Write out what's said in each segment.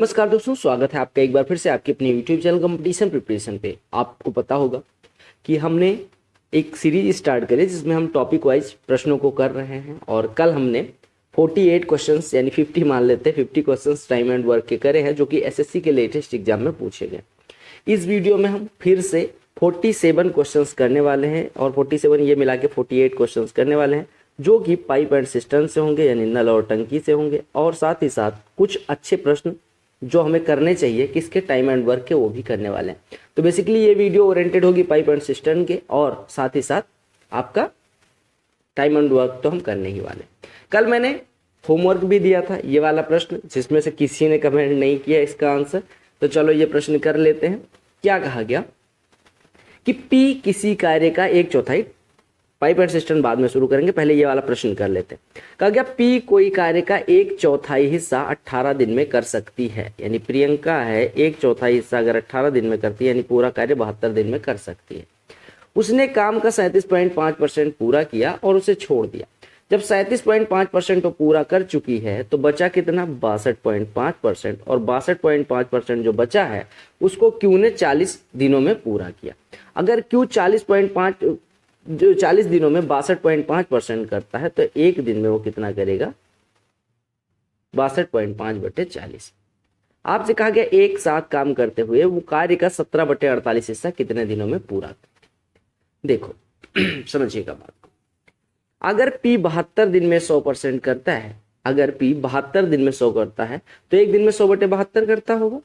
नमस्कार दोस्तों, स्वागत है आपका एक बार फिर से आपके अपने YouTube चैनल कंपटीशन प्रिपरेशन पे। आपको पता होगा कि हमने एक सीरीज स्टार्ट करी जिसमें हम टॉपिक वाइज प्रश्नों को कर रहे हैं और कल हमने 48 क्वेश्चंस यानी 50 मान लेते हैं 50 क्वेश्चंस टाइम एंड वर्क के करे हैं जो कि एसएससी के लेटेस्ट एग्जाम में पूछे गए। इस वीडियो में हम फिर से 47 क्वेश्चंस करने वाले हैं और 47 ये मिला के 48 क्वेश्चंस करने वाले हैं जो कि पाइप एंड सिस्टम से होंगे यानी नल और टंकी से होंगे और साथ ही साथ कुछ अच्छे प्रश्न जो हमें करने चाहिए किसके टाइम एंड वर्क के वो भी करने वाले हैं। तो बेसिकली ये वीडियो ओरिएंटेड होगी पाइप एंड सिस्टम के और साथ ही साथ आपका टाइम एंड वर्क तो हम करने ही वाले। कल मैंने होमवर्क भी दिया था ये वाला प्रश्न जिसमें से किसी ने कमेंट नहीं किया इसका आंसर, तो चलो ये प्रश्न कर लेते हैं। क्या कहा गया कि पी किसी कार्य का एक चौथाई, पाइप एंड सिस्टम बाद में शुरू करेंगे, पहले ये वाला प्रश्न कर लेते हैं। कहा गया पी कोई कार्य का एक चौथाई हिस्सा 18 दिन में कर सकती है, यानी प्रियंका है एक चौथाई हिस्सा अगर 18 दिन में करती है यानी पूरा कार्य 72 दिन में कर सकती है। उसने काम का 37.5% पूरा किया और उसे छोड़ दिया। जब 37.5% वो पूरा कर चुकी है तो बचा कितना 62.5%, और 62.5% जो बचा है उसको क्यू ने 40 दिनों में पूरा किया। अगर क्यू 40.5 जो 40 दिनों में 62.5% करता है तो एक दिन में वो कितना करेगा 62.5/40। आपसे कहा गया एक साथ काम करते हुए वो कार्य का 17/48 हिस्सा कितने दिनों में पूरा कर। देखो समझिएगा बात को। अगर P 72 दिन में 100% करता है, अगर P 72 दिन में 100 करता है तो एक दिन में 100/72 करता होगा,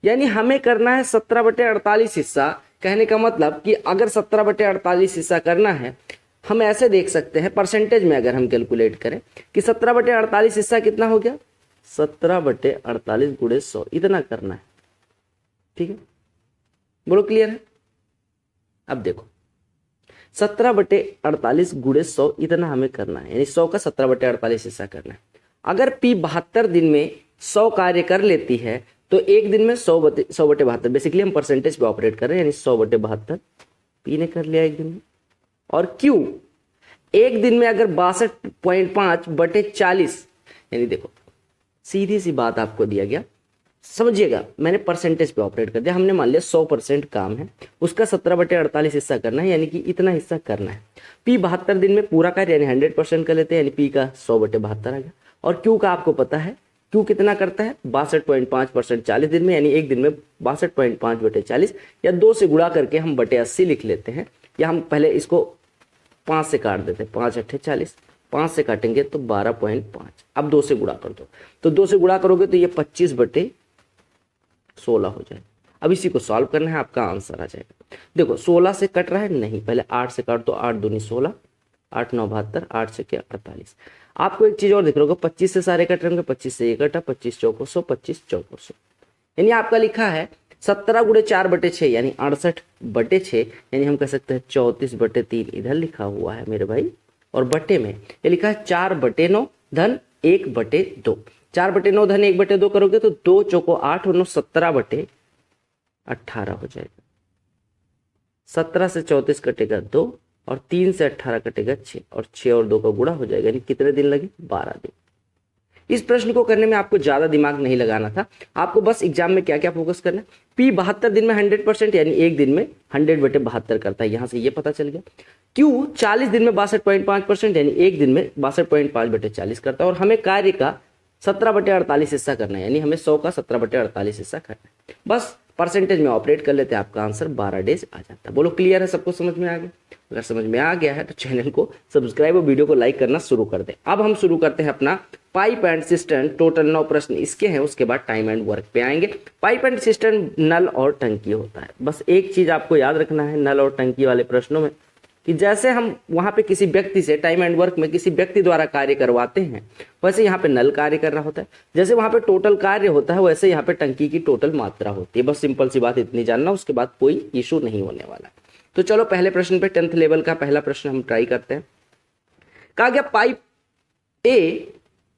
यानी हमें करना है 17/48 हिस्सा। कहने का मतलब कि अगर 17/48 हिस्सा करना है, हम ऐसे देख सकते हैं परसेंटेज में अगर हम कैलकुलेट करें कि 17/48 हिस्सा कितना हो गया 17/48 गुणे 100 इतना करना है। ठीक है, बोलो क्लियर है। अब देखो 17/48 गुणे 100 इतना हमें करना है, यानी 100 का 17/48 हिस्सा करना है। अगर P 72 दिन में 100 कार्य कर लेती है तो एक दिन में 100/72, बेसिकली हम परसेंटेज पे ऑपरेट कर रहे हैं, यानी 100/72 पी ने कर लिया एक दिन में। और क्यू एक दिन में अगर 62.5/40, यानी देखो सीधी सी बात आपको दिया गया, समझिएगा मैंने परसेंटेज पे ऑपरेट कर दिया। हमने मान लिया 100% काम है, उसका 17/48 हिस्सा करना है, यानी कि इतना हिस्सा करना है। पी 72 दिन में पूरा कार्य यानी 100% कर लेते हैं, यानी पी का 100/72 आ गया। और क्यू का आपको पता है क्यू कितना करता है 62.5% 40 दिन में, यानी एक दिन में 62.5/40, या 2 से गुणा करके हम /80 लिख लेते हैं, या हम पहले इसको 5 से काट देते हैं, 5 × 8 = 40, 5 से काटेंगे तो 12.5। अब 2 से गुणा कर दो, तो 2 से गुणा करोगे तो ये 25/16 हो जाएगा। अब इसी को सॉल्व करना है, आपका आंसर आ जाएगा। देखो 16 से कट रहा है नहीं, पहले 8 से काट दो, 8 दूनी 16, 8 9 72, 8 से क्या 48। आपको एक चीज और दिख रहा होगा, 25 से सारे कट रहे होंगे, 25 से ये कटा, 25 चौको 100, 25 चौको 100, यानी आपका लिखा है 17 गुणे 4/6 यानी 68/6, यानी हम कह सकते हैं 34/3 इधर लिखा हुआ है मेरे भाई। और बटे में ये लिखा है 4/9 धन 1/2। 4/9 धन 1/2 करोगे तो 2 चौको 8 और 9 17/18 हो जाएगा। 17 से 34 कटेगा 2 और 3 से 18 कटेगा 6, और 6 और 2 का गुणा हो जाएगा, यानी कितने दिन लगे 12 दिन। इस प्रश्न को करने में आपको ज्यादा दिमाग नहीं लगाना था, आपको बस एग्जाम में क्या क्या फोकस करना है। P 72 दिन में 100% यानी एक दिन में 100/72 करता है, यहां से ये पता चल गया। Q 40 दिन में 62.5% यानी एक दिन में 62.5/40 करता है, और हमें कार्य का 17/48 हिस्सा करना है, यानी हमें 100 का 17/48 हिस्सा करना है। बस परसेंटेज में ऑपरेट कर लेते हैं, आपका आंसर 12 डेज आ जाता है। बोलो क्लियर है, सबको समझ में आ गया। अगर समझ में आ गया है तो चैनल को सब्सक्राइब और वीडियो को लाइक करना शुरू कर दें। अब हम शुरू करते हैं अपना पाइप एंड सिस्टम। टोटल 9 प्रश्न इसके हैं, उसके बाद टाइम एंड वर्क पे आएंगे। पाइप एंड सिस्टम नल और टंकी होता है। बस एक चीज आपको याद रखना है नल और टंकी वाले प्रश्नों में, कि जैसे हम वहां पे किसी व्यक्ति से टाइम एंड वर्क में किसी व्यक्ति द्वारा कार्य करवाते हैं, वैसे यहाँ पे नल कार्य कर रहा होता है। जैसे वहां पे टोटल कार्य होता है वैसे यहाँ पे टंकी की टोटल मात्रा होती है। बस सिंपल सी बात इतनी जानना, उसके बाद कोई इशू नहीं होने वाला। तो चलो पहले प्रश्न पे 10th लेवल का पहला प्रश्न हम ट्राई करते हैं। कहा गया पाइप ए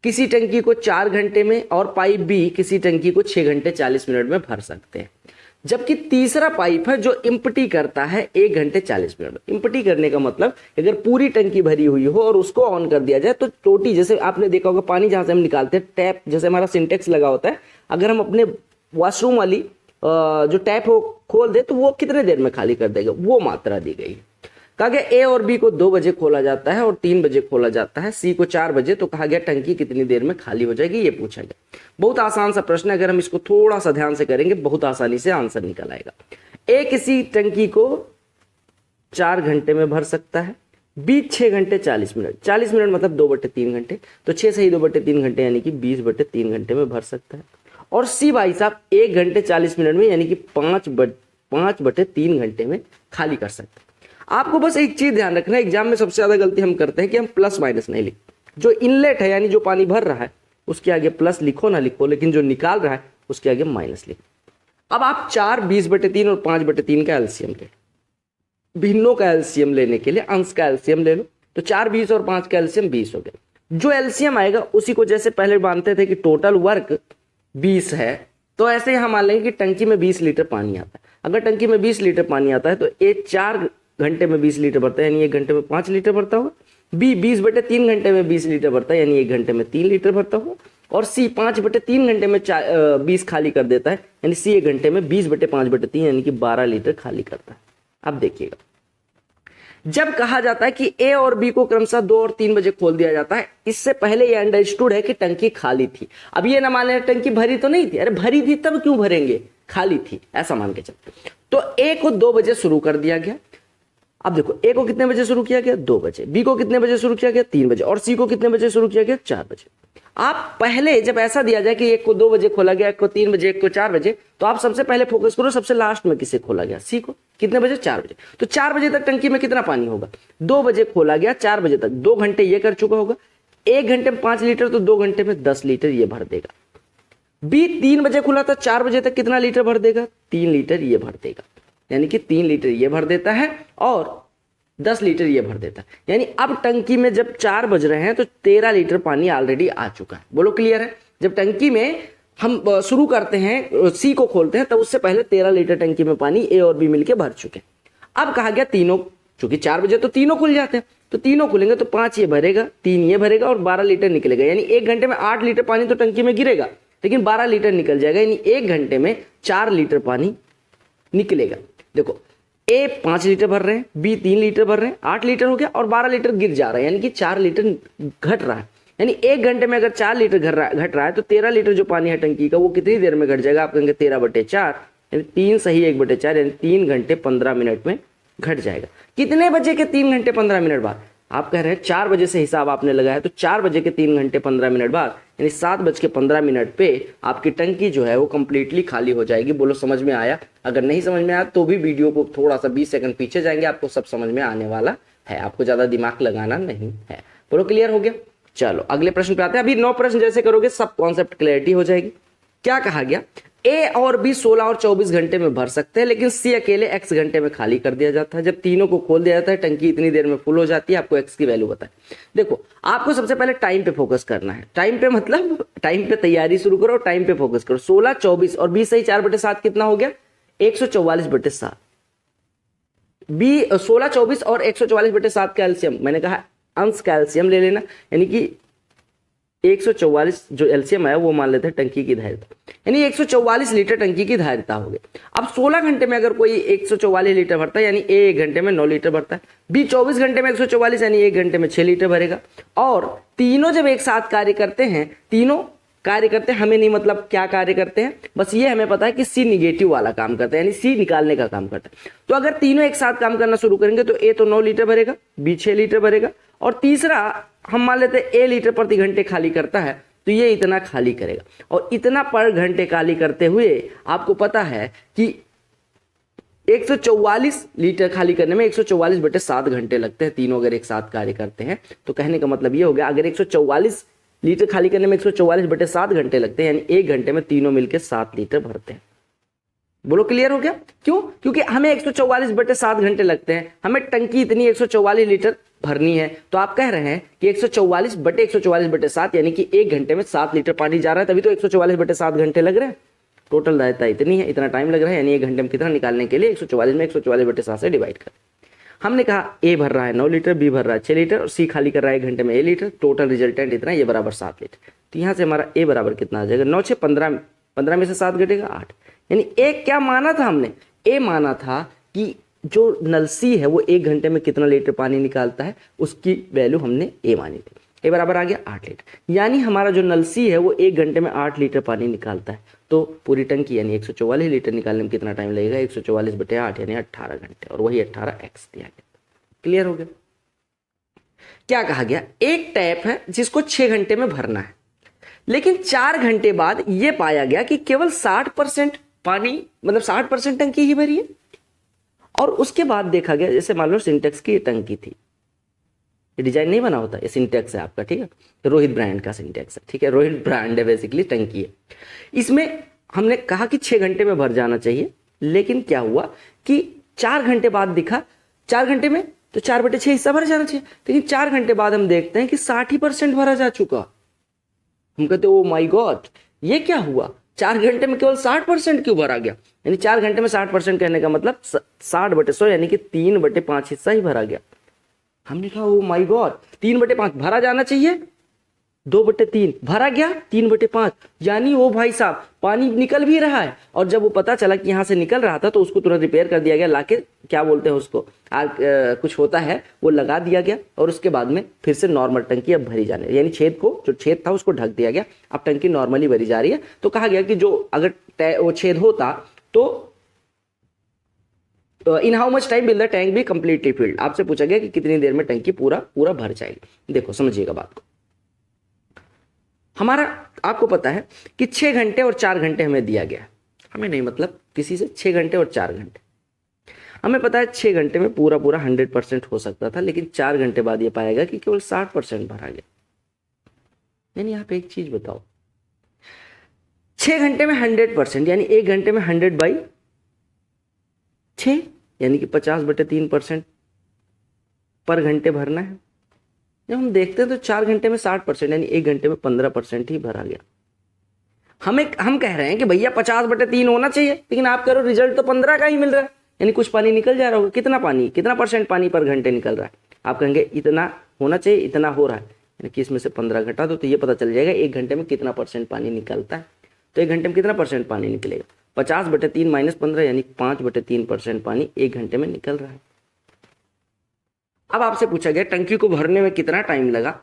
किसी टंकी को 4 घंटे में और पाइप बी किसी टंकी को 6 घंटे 40 मिनट में भर सकते हैं। जबकि तीसरा पाइप है जो इम्पटी करता है 1 घंटे 40 मिनट में। इम्पटी करने का मतलब अगर पूरी टंकी भरी हुई हो और उसको ऑन कर दिया जाए तो टोटी, जैसे आपने देखा होगा पानी जहां से हम निकालते हैं, टैप जैसे हमारा सिंटेक्स लगा होता है, अगर हम अपने वॉशरूम वाली जो टैप हो खोल दे तो वो कितने देर में खाली कर देगा, वो मात्रा दी गई है। कहा गया ए और बी को 2 बजे खोला जाता है और 3 बजे खोला जाता है, सी को 4 बजे, तो कहा गया टंकी कितनी देर में खाली हो जाएगी, ये पूछा गया। बहुत आसान सा प्रश्न है, अगर हम इसको थोड़ा सा ध्यान से करेंगे बहुत आसानी से आंसर निकल आएगा। ए किसी टंकी को 4 घंटे में भर सकता है, बी 6 घंटे 40 मिनट, 40 मिनट मतलब 2/3 घंटे, तो 6 से ही 2/3 घंटे यानी कि 20/3 घंटे में भर सकता है। और सी भाई साहब 1 घंटे 40 मिनट में यानी कि 5/3 घंटे में खाली कर सकते हैं। आपको बस एक चीज ध्यान रखना है, एग्जाम में सबसे ज्यादा गलती हम करते हैं कि हम प्लस माइनस नहीं लिखते। जो इनलेट है यानी जो पानी भर रहा है उसके आगे प्लस लिखो ना लिखो, लेकिन जो निकाल रहा है उसके आगे माइनस लिखो। अब आप 4 20/3 और 5/3 का एलसीएम ले, भिन्नों का एलसीएम लेने के लिए अंश का एलसीएम ले लो, तो 4 20 और 5 का एलसीएम 20 हो गया। जो एलसीएम आएगा उसी को, जैसे पहले मानते थे कि टोटल वर्क 20 है, तो ऐसे ही हम मान लेंगे कि टंकी में 20 लीटर पानी आता है। अगर टंकी में 20 लीटर पानी आता है तो ए 4 घंटे में 20 लीटर भरता है यानी 1 घंटे में 5 लीटर भरता होगा, बी 20/3 घंटे में 20 लीटर भरता है यानी 1 घंटे में 3 लीटर भरता होगा, और सी 5/3 घंटे में 20 खाली कर देता है यानी सी 1 घंटे में 20/5/3 यानी कि 12 लीटर खाली करता है। अब देखिएगा, जब कहा जाता है कि ए और बी को क्रमशः 2 और 3 बजे खोल दिया जाता है, इससे पहले यह अंडरस्टूड है कि टंकी खाली थी। अब ये ना मान लें टंकी भरी तो नहीं थी, अरे भरी थी तब क्यों भरेंगे, खाली थी ऐसा मान के चलते। तो ए को 2 बजे शुरू कर दिया गया। अब देखो ए को कितने बजे शुरू किया गया, 2 बजे, बी को कितने बजे शुरू किया गया, 3 बजे, और सी को कितने बजे शुरू किया गया, 4 बजे। आप पहले जब ऐसा दिया जाए कि एक को 2 बजे खोला गया, एक को 3 बजे, एक को 4 बजे, तो आप सबसे पहले फोकस करो सबसे लास्ट में किसे खोला गया, सी को। कितने बजे, 4 बजे। तो 4 बजे तक टंकी में कितना पानी होगा, 2 बजे खोला गया, 4 बजे तक 2 घंटे ये कर चुका होगा, 1 घंटे में 5 लीटर, तो 2 घंटे में 10 लीटर ये भर देगा। बी 3 बजे खुला था, 4 बजे तक कितना लीटर भर देगा, 3 लीटर ये भर देगा, यानी कि 3 लीटर ये भर देता है और 10 लीटर ये भर देता है। यानी अब टंकी में जब 4 बज रहे हैं तो 13 लीटर पानी ऑलरेडी आ चुका है। बोलो क्लियर है। जब टंकी में हम शुरू करते हैं, सी को खोलते हैं, तब उससे पहले 13 लीटर टंकी में पानी ए और बी मिलके भर चुके हैं। अब कहा गया तीनों, चूंकि 4 बजे तो तीनों खुल जाते हैं, तो तीनों खुलेंगे तो 5 ये भरेगा, 3 ये भरेगा और 12 लीटर निकलेगा। यानी 1 घंटे में 8 लीटर पानी तो टंकी में गिरेगा, लेकिन 12 लीटर निकल जाएगा, यानी 1 घंटे में 4 लीटर पानी निकलेगा। देखो ए 5 लीटर भर रहे हैं, बी 3 लीटर भर रहे हैं, 8 लीटर हो गया, और 12 लीटर गिर जा रहा है, यानी कि 4 लीटर घट रहा है। यानी 1 घंटे में अगर 4 लीटर घट रहा है तो 13 लीटर जो पानी है टंकी का वो कितनी देर में घट जाएगा, आप कहेंगे 13/4, यानी 3 सही 1/4, यानी 3 घंटे 15 मिनट में घट जाएगा। कितने बजे के 3 घंटे 15 मिनट बाद, आप कह रहे हैं 4 बजे से हिसाब आपने लगाया, तो 4 बजे के 3 घंटे 15 मिनट बाद यानी 7:15 पे आपकी टंकी जो है वो कंप्लीटली खाली हो जाएगी। बोलो समझ में आया। अगर नहीं समझ में आया तो भी वीडियो को थोड़ा सा 20 सेकंड पीछे जाएंगे, आपको सब समझ में आने वाला है, आपको ज्यादा दिमाग लगाना नहीं है। बोलो क्लियर हो गया। चलो अगले प्रश्न पे आते हैं। अभी 9 प्रश्न जैसे करोगे सब कॉन्सेप्ट क्लैरिटी हो जाएगी। क्या कहा गया, ए और बी 16 और 24 घंटे में भर सकते हैं, लेकिन सी अकेले x घंटे में खाली कर दिया जाता है। जब तीनों को खोल दिया जाता है टंकी इतनी देर में फुल हो जाती है। आपको x की वैल्यू बताए। देखो आपको सबसे पहले टाइम पे फोकस करना है। टाइम पे मतलब टाइम पे तैयारी शुरू करो, टाइम पे फोकस करो। 16 24 और 20 सही 4/7 कितना हो गया, 144/7। बी 16 24 और 144/7 का एलसीएम, मैंने कहा अंश का एलसीएम ले लेना, यानी कि 144 जो एलसीएम आया वो मान लेते हैं टंकी की धारिता, यानी 144 लीटर टंकी की धारिता हो गई। अब 16 घंटे में अगर कोई 144 लीटर भरता है यानी ए 1 घंटे में 9 लीटर भरता है, बी 24 घंटे में 144 यानी 1 घंटे में 6 लीटर भरेगा। और तीनों जब एक साथ कार्य करते हैं, तीनों कार्य करते हैं, हमें नहीं मतलब क्या कार्य करते हैं, बस ये हमें पता है कि सी निगेटिव वाला काम करता है, यानी सी निकालने का काम करता है। तो अगर तीनों एक साथ काम करना शुरू करेंगे तो ए तो 9 लीटर भरेगा, बी 6 लीटर भरेगा, और तीसरा हम मान लेते हैं ए लीटर प्रति घंटे खाली करता है, तो ये इतना खाली करेगा। और इतना पर घंटे खाली करते हुए आपको पता है कि 144 लीटर खाली करने में 144/7 घंटे लगते हैं, तीनों अगर एक साथ कार्य करते हैं। तो कहने का मतलब ये हो गया, अगर 144 लीटर खाली करने में 144/7 घंटे लगते हैं, यानी 1 घंटे में तीनों मिलकर 7 लीटर भरते हैं। बोलो क्लियर हो गया। क्यों? क्योंकि हमें 144/7 घंटे लगते हैं, हमें टंकी इतनी 144 लीटर भरनी है। तो आप कह रहे हैं कि 144/7 यानी कि 1 घंटे में 7 लीटर पानी जा रहा है, तभी तो 144/7 घंटे लग रहे हैं। टोटल दायित्व इतनी है, इतना टाइम लग रहा है, यानी 1 घंटे में कितना निकालने के लिए 144 में 144/7 से डिवाइड कर। हमने कहा ए भर रहा है 9 लीटर, बी भर रहा है 6 लीटर और सी खाली कर रहा है 1 घंटे में 1 लीटर, टोटल रिजल्टेंट इतना, ये बराबर 7 लीटर। तो यहाँ से हमारा ए बराबर कितना आ जाएगा, 9 6 15, 15 में से 7 घटेगा 8। यानी ए क्या माना था हमने, ए माना था कि जो नल सी है वो 1 घंटे में कितना लीटर पानी निकालता है, उसकी वैल्यू हमने ए मानी थी। ए बराबर आ गया 8 लीटर, यानी हमारा जो नल सी है वो 1 घंटे में 8 लीटर पानी निकालता है। तो पूरी टंकी यानी 144 लीटर निकालने में कितना टाइम लगेगा, 144/8 यानी 18 घंटे, और वही 18x दिया गया। क्लियर हो गया। क्या कहा गया, एक टैप है जिसको 6 घंटे में भरना है, लेकिन 4 घंटे बाद यह पाया गया कि केवल 60% पानी, मतलब 60% टंकी ही भरी है। और उसके बाद देखा गया, जैसे मान लो सिंटेक्स की टंकी थी, ये डिजाइन नहीं बना होता, ये सिंटेक्स है आपका, ठीक है, रोहित ब्रांड का सिंटेक्स है, ठीक है, रोहित ब्रांड है बेसिकली, टंकी है। इसमें हमने कहा कि 6 घंटे में भर जाना चाहिए, लेकिन क्या हुआ कि 4 घंटे बाद दिखा, 4 घंटे में तो 4/6 हिस्सा भर जाना चाहिए, लेकिन 4 घंटे बाद हम देखते हैं कि 60% भरा जा चुका। हम कहते ओ माय गॉड, ये क्या हुआ, 4 घंटे में केवल 60% क्यों भरा गया। यानी 4 घंटे में 60% कहने का मतलब 60/100 यानी कि 3/5 हिस्सा ही भरा गया। हमने कहा ओ माय गॉड, 3/5 भरा जाना चाहिए, 2/3 भरा गया, 3/5, यानी वो भाई साहब पानी निकल भी रहा है। और जब वो पता चला कि यहाँ से निकल रहा था तो उसको तुरंत रिपेयर कर दिया गया, लाके क्या बोलते हैं उसको, कुछ होता है वो लगा दिया गया, और उसके बाद में फिर से नॉर्मल टंकी अब भरी जाने, यानी छेद को, जो छेद था उसको ढक दिया गया, अब टंकी नॉर्मली भरी जा रही है। तो कहा गया कि जो अगर वो छेद होता तो in how much time will the tank be completely filled, आपसे पूछा गया कि कितनी देर में टंकी पूरा भर जाएगी। देखो समझिएगा बात को, हमारा आपको पता है कि 6 घंटे और 4 घंटे हमें दिया गया, हमें नहीं मतलब किसी से 6 घंटे और 4 घंटे, हमें पता है 6 घंटे में पूरा 100% हो सकता था, लेकिन 4 घंटे बाद ये पाएगा कि केवल 60% भरा गया। यानी आप एक चीज बताओ, 6 घंटे में 100% यानी 1 घंटे में 100/6 यानी कि 50/3% पर घंटे भरना है। जब हम देखते हैं तो 4 घंटे में 60% यानी 1 घंटे में 15% ही भरा गया। हम कह रहे हैं कि भैया 50/3 होना चाहिए, लेकिन आप करो रिजल्ट तो 15 का ही मिल रहा है, यानी कुछ पानी निकल जा रहा होगा। कितना पानी, कितना % पानी पर घंटे निकल रहा है, आप कहेंगे इतना होना चाहिए, इतना हो रहा है, यानी कि इसमें से 15 घटा दो तो ये पता चल जाएगा 1 घंटे में कितना % पानी निकलता है। तो 1 घंटे में कितना % पानी निकलेगा, 50/3 - 15 यानी 5/3% पानी 1 घंटे में निकल रहा है। अब आपसे पूछा गया टंकी को भरने में कितना टाइम लगा।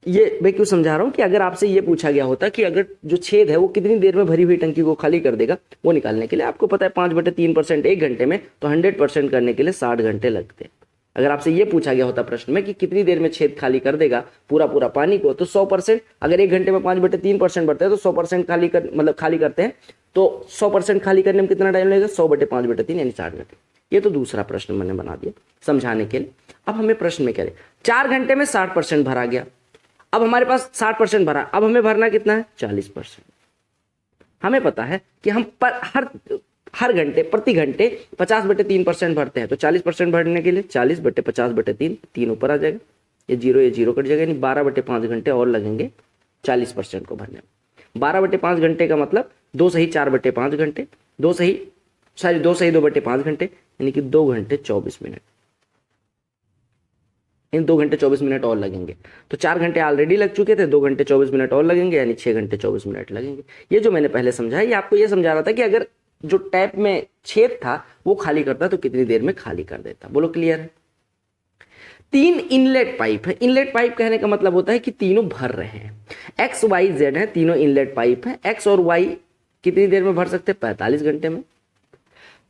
ये मैं क्यों समझा रहा हूं कि अगर आपसे ये पूछा गया होता कि अगर जो छेद है वो कितनी देर में भरी हुई टंकी को खाली कर देगा, वो निकालने के लिए आपको पता है 5/3% 1 घंटे में, तो 100% करने के लिए 60 घंटे लगते हैं। अगर आपसे ये पूछा गया होता प्रश्न में कि कितनी देर में छेद खाली कर देगा पूरा पानी को, तो 100%, अगर 1 घंटे में 5/3% भरते हैं तो 100% खाली करते हैं, तो 100% खाली करने में कितना टाइम लगेगा, 100/5/3 यानी 60 घंटे। ये तो दूसरा प्रश्न मैंने बना दिया समझाने के लिए। अब हमें प्रश्न में कह रहे 4 घंटे में 60% भरा गया, अब हमारे पास 60% भरा, अब हमें भरना कितना है 40%। हमें पता है कि हम हर घंटे प्रति घंटे 50/3% भरते हैं, तो 40% भरने के लिए 40/50/3, 3 ऊपर आ जाएगा, ये 0 कट जाएगा, यानी 12/5 घंटे और लगेंगे 40% को भरने में। 12/5 घंटे का मतलब 2 सही 4/5 घंटे, 2 सही 2/5 घंटे, यानी कि 2 घंटे 24 मिनट, इन 2 घंटे 24 मिनट और लगेंगे। तो 4 घंटे ऑलरेडी लग चुके थे, 2 घंटे 24 मिनट और लगेंगे, यानी 6 घंटे 24 मिनट लगेंगे। ये जो मैंने पहले समझाया, ये आपको ये समझा रहा था कि अगर जो टैप में छेद था वो खाली करता तो कितनी देर में खाली कर देता। बोलो क्लियर है। 3 इनलेट पाइप है। इनलेट पाइप कहने का मतलब होता है कि तीनों भर रहे हैं, एक्स वाई जेड है, तीनों इनलेट पाइप है। एक्स और वाई कितनी देर में भर सकते हैं, 45 घंटे में।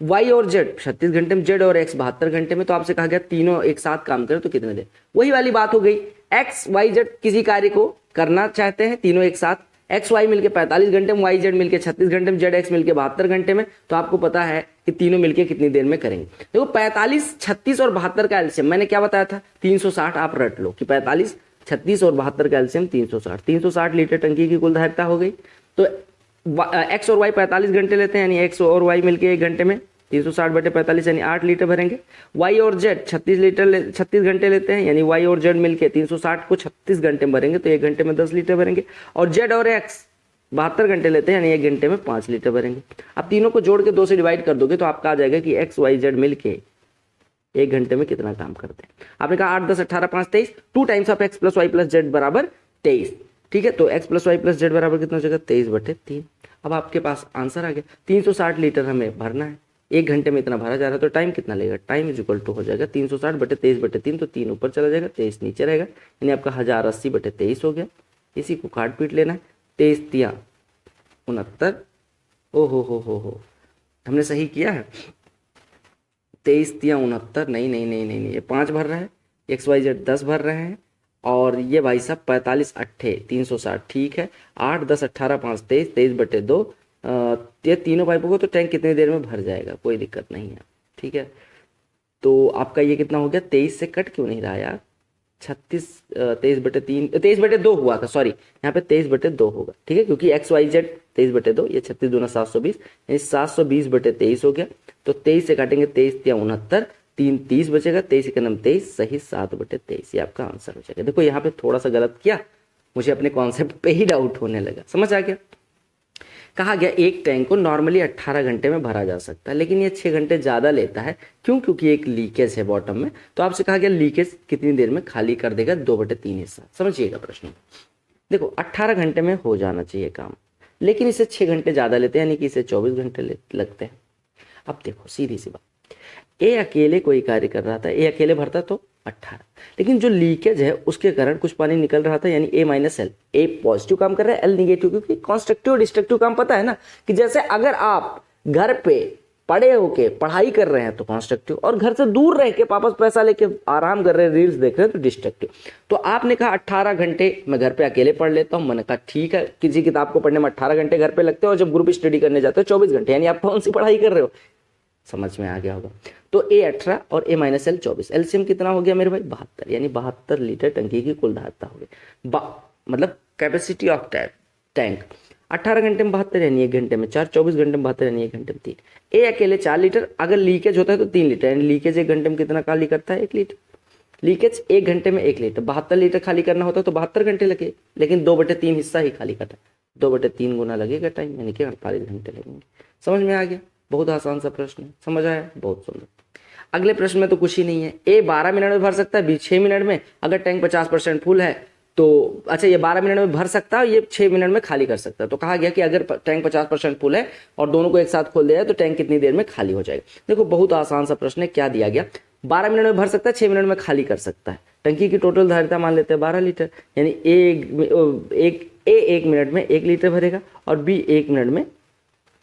वाई और जेड 36 घंटे में, जेड और एक्स 72 घंटे में। तो आपसे कहा गया तीनों एक साथ काम करें तो कितने देर, वही वाली बात हो गई। एक्स वाई जेड किसी कार्य को करना चाहते हैं तीनों एक साथ, एक्स वाई मिलके 45 घंटे में, वाई जेड मिलके 36 घंटे में, जेड एक्स मिलके 72 घंटे में। तो आपको पता है कि तीनों मिलके कितनी देर में करेंगे। देखो 45, 36 और 72 का एलसीएम मैंने क्या बताया था, 360। आप रट लो कि 45, 36 और 72 का एलसीएम 360। 360 लीटर टंकी की कुल धारिता हो गई। तो एक्स और वाई 45 घंटे लेते हैं, यानी एक्स और वाई मिलके 1 घंटे में 360/45 यानी 8 लीटर भरेंगे। वाई और जेड 36 घंटे लेते हैं, यानी वाई और जेड मिलके 360 को 36 घंटे में भरेंगे, तो 1 घंटे में 10 लीटर भरेंगे। और जेड और एक्स 72 घंटे लेते हैं, यानी 1 घंटे में 5 लीटर भरेंगे। अब तीनों को जोड़ के 2 से डिवाइड कर दोगे तो आपका आ जाएगा कि एक्स वाई जेड मिल के 1 घंटे में कितना काम करते हैं। आपने कहा 8 10 18 5 23, 2 times of x plus y plus z बराबर 23। ठीक है, तो x plus y plus z बराबर कितना हो जाएगा 23/3। अब आपके पास आंसर आ गया। 360 लीटर हमें भरना है, 1 घंटे में इतना भरा जा रहा है, तो टाइम कितना लगेगा, टाइम इज इक्वल टू हो जाएगा 360/23/3, तो 3 ऊपर चला जाएगा, 23 नीचे रहेगा, यानी आपका 1080/23 हो गया। इसी को काट पीट लेना है, 23 तिया 69। ओ हो, हमने सही किया है। 23 तिया 69, नहीं, ये 5 भर रहा है, एक्स वाई जेड 10 भर रहे हैं, और ये भाई साहब 45 अट्ठे 360। ठीक है, 8 10 18 5 23, 23/2, ये तीनों पाइपों को तो टैंक कितनी देर में भर जाएगा, कोई दिक्कत नहीं है। ठीक है, तो आपका ये कितना हो गया, 23 से कट क्यों नहीं रहा यार, 36 23/3 23/2 हुआ था, सॉरी, यहाँ पे 23/2 होगा। ठीक है, क्योंकि एक्स वाई जेड 23/2, ये 36 दूना 720, यानी 720/23 हो गया। तो 23 से काटेंगे, 23 तिया 69, 3 30 बचेगा, 23 एक 23, सही 7/23, ये आपका आंसर हो जाएगा। देखो यहाँ पे थोड़ा सा गलत किया, मुझे अपने कॉन्सेप्ट पे ही डाउट होने लगा, समझ आ गया। कहा गया एक टैंक को नॉर्मली 18 घंटे में भरा जा सकता है, लेकिन ये 6 घंटे ज़्यादा लेता है, क्यों, क्योंकि एक लीकेज है बॉटम में। तो आपसे कहा गया लीकेज कितनी देर में खाली कर देगा, 2/3 हिस्सा। समझिएगा प्रश्न, देखो 18 घंटे में हो जाना चाहिए काम, लेकिन इसे 6 घंटे ज़्यादा लेते हैं, यानी कि इसे 24 घंटे लगते हैं। अब देखो सीधी सी बात, ए अकेले कोई कार्य कर रहा था, ए अकेले भरता तो 18, लेकिन जो लीकेज है उसके कारण कुछ पानी निकल रहा था, यानी ए माइनस एल। ए पॉजिटिव काम कर रहा है, एल निगेटिव, क्योंकि कॉन्स्ट्रक्टिव और डिस्ट्रक्टिव काम पता है ना, कि जैसे अगर आप घर पे पड़े होके पढ़ाई कर रहे हैं तो कॉन्स्ट्रक्टिव, और घर से दूर रह के पापा पैसा लेके आराम कर रहे हैं, रील्स देख रहे हैं, तो डिस्ट्रक्टिव। तो आपने कहा 18 घंटे मैं घर पे अकेले पढ़ लेता हूँ, मैंने कहा ठीक है, किसी किताब को पढ़ने में 18 घंटे घर पे लगते हैं, और जब ग्रुप स्टडी करने जाते हो 24 घंटे, यानी आप कौन सी पढ़ाई कर रहे हो, समझ में आ गया होगा। तो ए 18 और ए माइनस एल 24, एलसीएम कितना हो गया मेरे भाई 72, यानी 72 लीटर टंकी की कुल धारता हो गई, मतलब कैपेसिटी ऑफ टैंक। 18 घंटे में 72, यानी 1 घंटे में 4, 24 घंटे में 72, यानी 1 घंटे में 3। ए अकेले 4 लीटर, अगर लीकेज होता है तो 3 लीटर, यानी लीकेज 1 घंटे में कितना खाली करता है, 1 लीटर। लीकेज 1 घंटे में 1 लीटर, 72 लीटर खाली करना होता है तो 72 घंटे लगे, लेकिन 2/3 हिस्सा ही खाली करता है, 2/3 गुना लगेगा टाइम, यानी कि 48 घंटे लगेंगे। समझ में आ गया, बहुत आसान सा प्रश्न है, समझ आया, बहुत सुंदर। अगले प्रश्न में तो कुछ ही नहीं है, ए 12 मिनट में भर सकता है, बी 6 मिनट में, अगर टैंक 50% फुल है तो, अच्छा ये 12 मिनट में भर सकता है, ये 6 मिनट में खाली कर सकता है। तो कहा गया कि अगर टैंक 50% फुल है और दोनों को एक साथ खोल दिया जाए तो टैंक कितनी देर में खाली हो जाएगा। देखो बहुत आसान सा प्रश्न है, क्या दिया गया, 12 मिनट में भर सकता है, 6 मिनट में खाली कर सकता है। टंकी की टोटल धारिता मान लेते हैं 12 लीटर, यानी एक मिनट में 1 लीटर भरेगा, और बी 1 मिनट में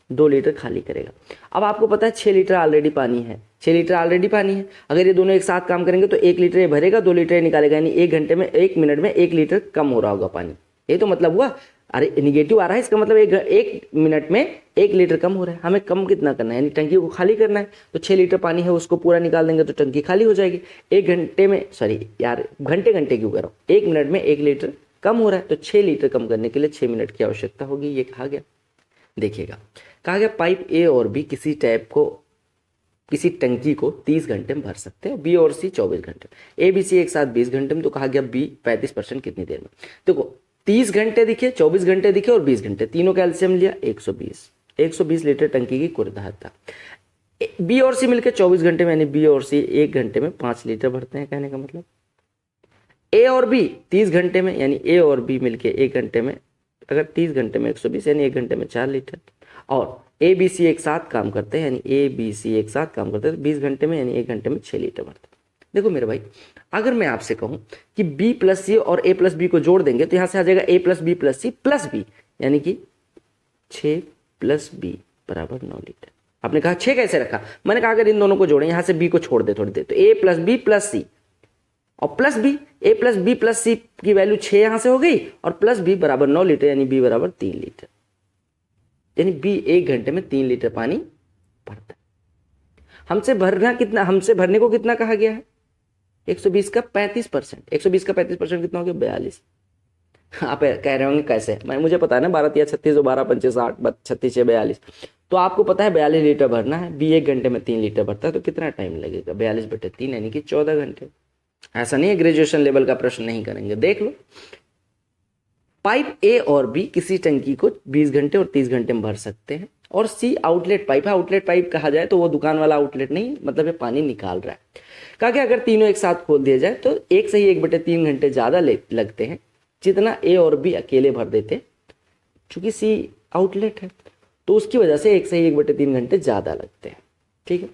2 लीटर खाली करेगा। अब आपको पता है 6 लीटर ऑलरेडी पानी है, 6 लीटर ऑलरेडी पानी है, अगर ये दोनों एक साथ काम करेंगे तो 1 लीटर ये भरेगा, 2 लीटर ये निकालेगा, यानी 1 घंटे में 1 मिनट में 1 लीटर कम हो रहा होगा पानी। ये तो मतलब हुआ, अरे निगेटिव आ रहा है, इसका मतलब 1 मिनट में 1 लीटर कम हो रहा है। हमें कम कितना करना है, यानी टंकी को खाली करना है, तो 6 लीटर पानी है उसको पूरा निकाल देंगे तो टंकी खाली हो जाएगी। 1 घंटे में, सॉरी यार घंटे क्यों कह रहा हूँ, 1 मिनट में 1 लीटर कम हो रहा है, तो 6 लीटर कम करने के लिए 6 मिनट की आवश्यकता होगी, ये कहा गया। देखिएगा, कहा गया पाइप ए और बी किसी किसी टंकी को 30 घंटे में भर सकते हैं, बी और सी 24 घंटे, ए बी सी एक साथ 20 घंटे में, तो कहा गया बी 35% कितनी देर में। देखो 30 घंटे दिखे, 24 घंटे दिखे और 20 घंटे, तीनों का एलसीएम लिया 120 लीटर टंकी की कुल धारिता। बी और सी मिलकर 24 घंटे में, यानी बी और सी 1 घंटे में 5 लीटर भरते हैं, कहने का मतलब। ए और बी 30 घंटे में, यानी ए और बी मिलके 1 घंटे में, अगर 30 घंटे में 120, यानी 1 घंटे में 4 लीटर। और ए बी सी एक साथ काम करते हैं, यानी ए बी सी एक साथ काम करते हैं 20 घंटे में, यानी 1 घंटे में 6 लीटर भरते हैं। देखो मेरे भाई, अगर मैं आपसे कहूं कि बी प्लस सी और ए प्लस बी को जोड़ देंगे तो यहां से आ जाएगा a plus b plus c plus b, यानी कि 6 प्लस बी बराबर 9 लीटर। आपने कहा 6 कैसे रखा, मैंने कहा अगर इन दोनों को जोड़ें, यहां से बी को छोड़ दे थोड़ी देर, तो ए प्लस बी प्लस सी और प्लस बी, ए प्लस बी प्लस सी की वैल्यू 6 यहां से हो गई, और प्लस बी बराबर 9 लीटर, यानी बी बराबर 3 लीटर, यानी बी 1 घंटे में 3 लीटर पानी भरता है। हमसे भरने को कितना कहा गया है, 120 का 35%, 120 का 35% कितना हो गया 42। आप कह रहे होंगे कैसे, मुझे पता है ना, 12 × 36, 12 × 5 60, 36 × 42, तो आपको पता है 42 लीटर भरना है, बी 1 घंटे में 3 लीटर भरता है, तो कितना टाइम लगेगा, 42/3, यानी कि 14 घंटे। ऐसा नहीं है ग्रेजुएशन लेवल का प्रश्न नहीं करेंगे, देख लो। पाइप ए और बी किसी टंकी को 20 घंटे और 30 घंटे में भर सकते हैं, और सी आउटलेट पाइप है। आउटलेट पाइप कहा जाए तो वो दुकान वाला आउटलेट नहीं, मतलब ये पानी निकाल रहा है। कहा कि अगर तीनों एक साथ खोल दिया जाए तो 1/3 घंटे ज़्यादा लगते हैं जितना ए और बी अकेले भर देते। चूंकि सी आउटलेट है तो उसकी वजह से 1/3 घंटे ज़्यादा लगते हैं। ठीक है।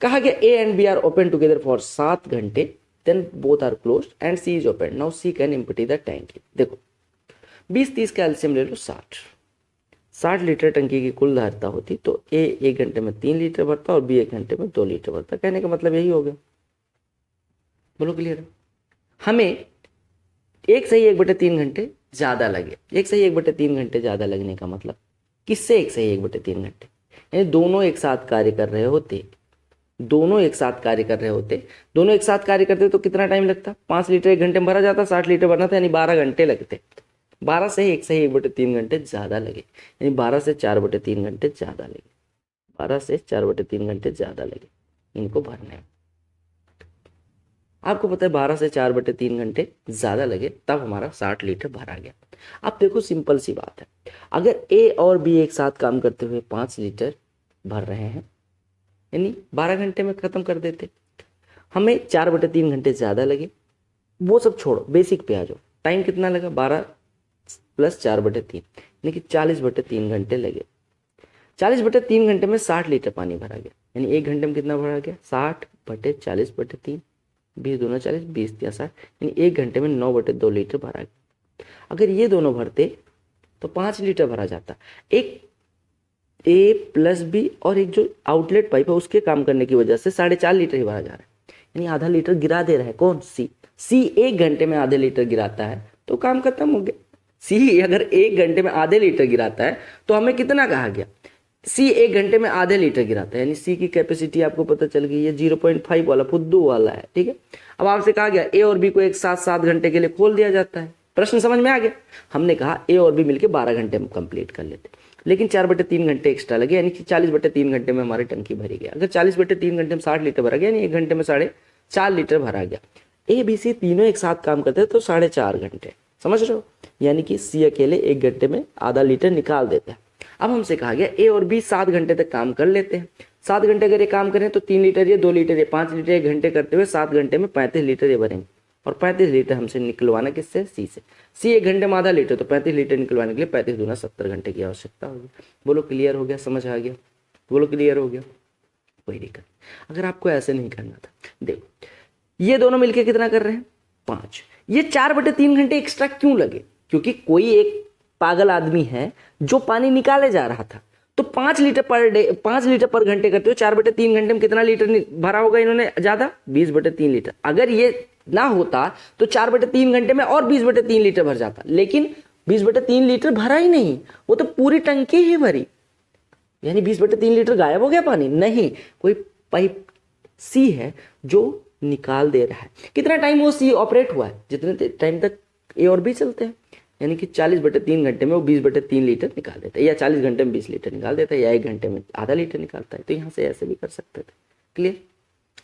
कहा गया A and B are open together for 7 घंटे, then both are closed and C is open. Now C can empty the tank. देखो 20-30 का एलसीएम ले लो, 60 लीटर टंकी की कुल धारिता होती तो ए 1 घंटे में 3 लीटर भरता और बी 1 घंटे में 2 लीटर भरता। कहने का मतलब यही हो गया। बोलो क्लियर है। हमें 1/3 घंटे ज़्यादा लगे। 1/3 घंटे ज़्यादा लगने का मतलब किससे 1/3 घंटे, यानी दोनों एक साथ कार्य कर रहे होते। दोनों एक साथ कार्य करते तो कितना टाइम लगता? 5 लीटर 1 घंटे में भरा जाता, 60 लीटर भरना था, यानी 12 घंटे लगते। 12 से 1/3 घंटे ज़्यादा लगे, यानी 12 से 4/3 घंटे ज़्यादा लगे। 12 से 4/3 घंटे ज़्यादा लगे इनको भरने में। आपको पता है 12 से 4/3 घंटे ज़्यादा लगे तब हमारा 60 लीटर भरा गया। अब देखो सिंपल सी बात है, अगर ए और बी एक साथ काम करते हुए 5 लीटर भर रहे हैं, यानी 12 घंटे में ख़त्म कर देते। हमें 4/3 घंटे ज़्यादा लगे, वो सब छोड़ो, बेसिक पे आ जाओ। टाइम कितना लगा? 12 + 4/3 यानी कि 40/3 घंटे लगे। 40/3 घंटे में 60 लीटर पानी भरा गया, यानी 1 घंटे में कितना भरा गया? 60/40/3, 20 दूना 40, 20 या 60, यानी 1 घंटे में 9/2 लीटर भरा गया। अगर ये दोनों भरते तो 5 लीटर भरा जाता। एक ए प्लस बी और एक जो आउटलेट पाइप है उसके काम करने की वजह से 4.5 लीटर ही भरा जा रहा है, यानी आधा लीटर गिरा दे रहा है। कौन? सी 1 घंटे में आधे लीटर गिराता है तो काम खत्म हो गया। सी अगर 1 घंटे में आधे लीटर गिराता है तो हमें कितना कहा गया? सी 1 घंटे में आधे लीटर गिराता है, यानी सी की कैपेसिटी आपको पता चल गई है, 0.5 वाला फुद्दू वाला है। ठीक है। अब आपसे कहा गया ए और बी को एक साथ 7 घंटे के लिए खोल दिया जाता है। प्रश्न समझ में आ गया? हमने कहा ए और बी मिलकर 12 घंटे में कंप्लीट कर लेते, लेकिन 4/3 घंटे एक्स्ट्रा लगे, यानी कि 40/3 घंटे में हमारी टंकी भरी गया। अगर 40/3 घंटे में 60 लीटर भरा गया, यानी 1 घंटे में 4.5 लीटर भरा गया। ए बी सी तीनों एक साथ काम करते हैं तो 4.5 घंटे, समझ रहे हो? यानी कि सी अकेले 1 घंटे में आधा लीटर निकाल देते हैं। अब हमसे कहा गया ए और बी 7 घंटे तक काम कर लेते हैं। 7 घंटे अगर ये काम करें तो 3 लीटर ये, 2 लीटर ये, 5 लीटर 1 घंटे करते हुए 7 घंटे में 35 लीटर ये भरेंगे, और 35 लीटर हमसे निकलवाना किससे? सी से। सी 1 घंटे में आधा लीटर, तो 35 लीटर निकलवाने के लिए 35 दूना 70 घंटे की आवश्यकता होगी। बोलो क्लियर हो गया? समझ आ गया? बोलो क्लियर हो गया? कोई दिक्कत। अगर आपको ऐसे नहीं करना था, देखो ये दोनों मिलके कितना कर रहे हैं? 5। ये 4/3 घंटे एक्स्ट्रा क्यों लगे? क्योंकि कोई एक पागल आदमी है जो पानी निकाले जा रहा था, तो 5 लीटर पर डे, 5 लीटर पर घंटे करते हो, 4/3 घंटे में कितना लीटर भरा होगा इन्होंने ज़्यादा? 20/3 लीटर। अगर ये ना होता तो 4/3 घंटे में और 20/3 लीटर भर जाता, लेकिन 20/3 लीटर भरा ही नहीं, वो तो पूरी टंकी ही भरी, यानी 20/3 लीटर गायब हो गया पानी? नहीं, कोई पाइप सी है जो निकाल दे रहा है। कितना टाइम वो सी ऑपरेट हुआ है? जितने टाइम तक ए और बी चलते हैं, यानी कि 40/3 घंटे में वो 20/3 लीटर निकाल देता है, या 40 घंटे में 20 लीटर निकाल देता है, या 1 घंटे में आधा लीटर निकालता है। तो यहाँ से ऐसे भी कर सकते थे। क्लियर?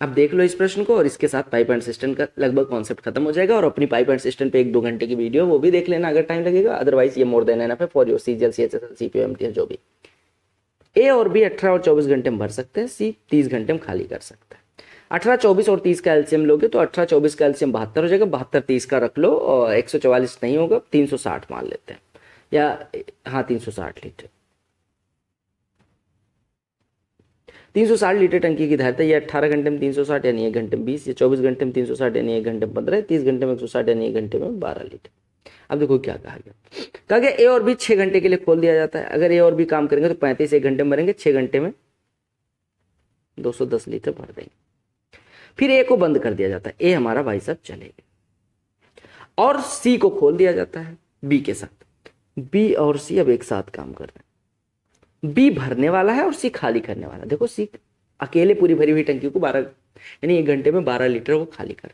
अब देख लो इस प्रश्न को, और इसके साथ पाइप एंड सिस्टम का लगभग कॉन्सेप्ट खत्म हो जाएगा। और अपनी पाइप एंड सिस्टम पे 1-2 घंटे की वीडियो वो भी देख लेना अगर टाइम लगेगा, अदरवाइज ये मोर देन एनफ है for your CGL, CHSL, CPO, MTS जो भी। ए और बी 18 और 24 घंटे में भर सकते हैं, सी 30 घंटे में खाली कर सकता है। 18, 24 और 30 का एलसीएम लोगे तो 18, 24 का एलसीएम 72 हो जाएगा। 72, 30 का रख लो, और 144 नहीं होगा, 360 मान लेते हैं, या हाँ 360 लीटर। 360 लीटर टंकी की धारिता, ये 18 घंटे में 360 यानी 1 घंटे में 20, या 24 घंटे में 360 यानी 1 घंटे में 15, 30 घंटे में 160 यानी 1 घंटे में 12 लीटर। अब देखो क्या कहा गया ए और बी 6 घंटे के लिए खोल दिया जाता है। अगर ए और बी काम करेंगे तो 35 1 घंटे में भरेंगे, 6 घंटे में 210 लीटर भर देंगे। फिर ए को बंद कर दिया जाता है, ए हमारा भाई साहब चलेगा, और सी को खोल दिया जाता है बी के साथ। बी और सी अब एक साथ काम कर रहे हैं। बी भरने वाला है और सी खाली करने वाला है। देखो सी अकेले पूरी भरी हुई टंकी को 12 यानी 1 घंटे में 12 लीटर वो खाली कर।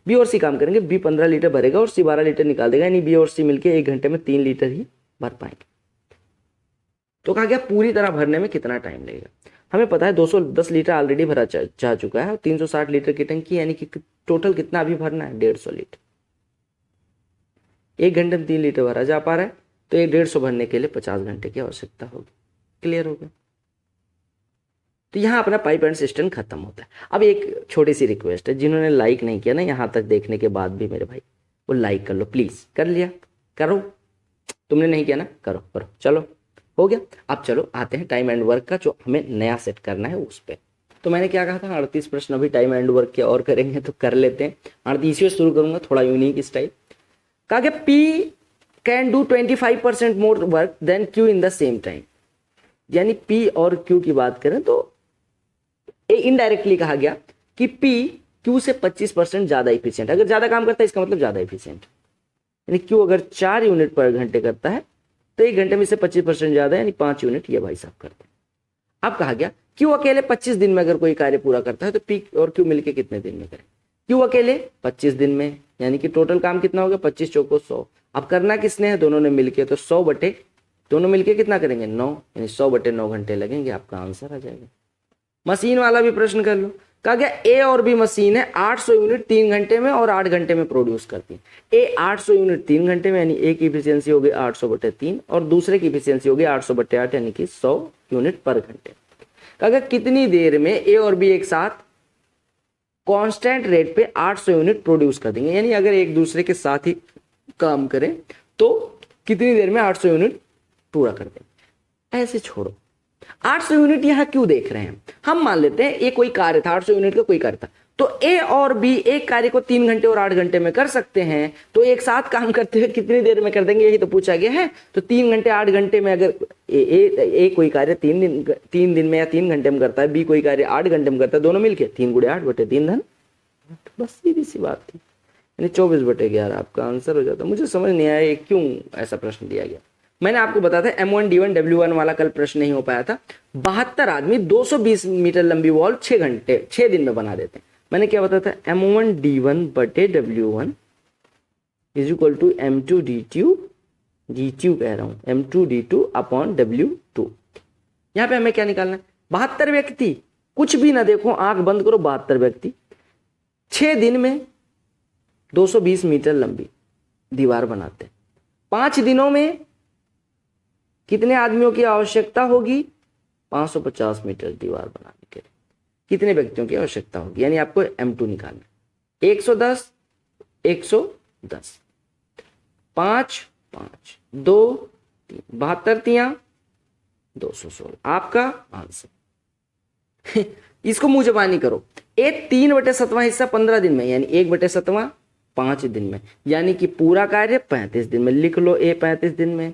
बी और सी काम करेंगे, बी 15 लीटर भरेगा और सी 12 लीटर निकाल देगा, यानी बी और सी मिलकर 1 घंटे में 3 लीटर ही भर पाएंगे। तो कहा गया पूरी तरह भरने में कितना टाइम लगेगा? हमें पता है 210 लीटर ऑलरेडी भरा जा चुका है, और 360 लीटर की टंकी, यानी कि टोटल कितना अभी भरना है? 150 लीटर। 1 घंटे में 3 लीटर भरा जा पा रहा है, तो ये 150 भरने के लिए 50 घंटे की आवश्यकता होगी। क्लियर हो गया? तो यहाँ अपना पाइप एंड सिस्टम खत्म होता है। अब एक छोटी सी रिक्वेस्ट है, जिन्होंने लाइक नहीं किया ना यहाँ तक देखने के बाद भी मेरे भाई, वो लाइक कर लो प्लीज। कर लिया? करो। तुमने नहीं किया ना? करो करो। चलो हो गया। अब चलो आते हैं टाइम एंड वर्क का, जो हमें नया सेट करना है उस पर। तो मैंने क्या कहा था, 38 प्रश्न अभी टाइम एंड वर्क के और करेंगे, तो कर लेते हैं। 38वें शुरू करूंगा, थोड़ा यूनिक स्टाइल। कहा कि P can do 25% more work than Q in the same time. यानी P और Q की बात करें तो इनडायरेक्टली कहा गया कि P Q से 25% ज्यादा इफिशियंट। अगर ज्यादा काम करता है इसका मतलब ज्यादा इफिशियंट। यानी Q अगर 4 यूनिट पर घंटे करता है तो 1 घंटे में से 25% ज्यादा, यानी 5 यूनिट ये भाई साहब करते हैं। अब कहा गया Q अकेले 25 दिन में अगर कोई कार्य पूरा करता है तो P और Q मिलके कितने दिन में करें? Q अकेले 25 दिन में, यानी कि टोटल काम कितना हो गया? 25 चौको 100। अब करना किसने है? दोनों ने मिलके, तो 100 बटे दोनों मिलके कितना करेंगे? 9, यानी 100 बटे 9 घंटे लगेंगे। आपका आंसर आ जाएगा। मशीन वाला भी प्रश्न कर लो। कहा गया ए और बी मशीन है, 800 यूनिट 3 घंटे में और 8 घंटे में प्रोड्यूस करती है। ए 800 यूनिट 3 घंटे में, यानी ए की इफिशियंसी होगी 800 बटे 3, और दूसरे की इफिशियंसी होगी 800 बटे 8, यानी कि 100 यूनिट पर घंटे। कहा गया कितनी देर में ए और बी एक साथ कांस्टेंट रेट पे 800 यूनिट प्रोड्यूस कर देंगे? यानी अगर एक दूसरे के साथ ही काम करें तो कितनी देर में 800 यूनिट पूरा कर देंगे। ऐसे छोड़ो, 800 यूनिट यहां क्यों देख रहे हैं? हम मान लेते हैं ये कोई कार्य था, 800 यूनिट का कोई कार्य था, तो ए और बी एक कार्य को 3 घंटे और 8 घंटे में कर सकते हैं, तो एक साथ काम करते हुए कितनी देर में कर देंगे, यही तो पूछा गया है। तो 3 घंटे 8 घंटे में अगर ए कोई कार्य 3 दिन में या 3 घंटे में करता है, बी कोई कार्य 8 घंटे में करता है, दोनों मिलके 3 गुणे 8 बटे 3 धन, बस सीधी सी बात थी। यानी 24 बटे 11 आपका आंसर हो जाता। मुझे समझ नहीं आया क्यों ऐसा प्रश्न दिया गया। मैंने आपको बताया था M1 D1 W1 वाला कल प्रश्न नहीं हो पाया था। 72 आदमी 220 मीटर लंबी वॉल 6 दिन में बना देते हैं। मैंने क्या बताया था? M1 D1 बटे W1 is equal to M2 D2 कह रहा हूं, M2 D2 अपॉन W2। यहां पे हमें क्या निकालना है? 72 व्यक्ति, कुछ भी ना देखो, आंख बंद करो, 72 व्यक्ति 6 दिन में 220 मीटर लंबी दीवार बनाते हैं। 5 दिनों में कितने आदमियों की आवश्यकता होगी? 550 मीटर दीवार बनाने के लिए कितने व्यक्तियों की आवश्यकता होगी? यानी आपको M2 निकालना। 110 110 5 5 2 3 72 तिया 216 आपका आंसर। इसको मुंह जबानी करो। ए 3/7 हिस्सा 15 दिन में, यानी 1/7 5 दिन में, यानी कि पूरा कार्य 35 दिन में। लिख लो ए 35 दिन में।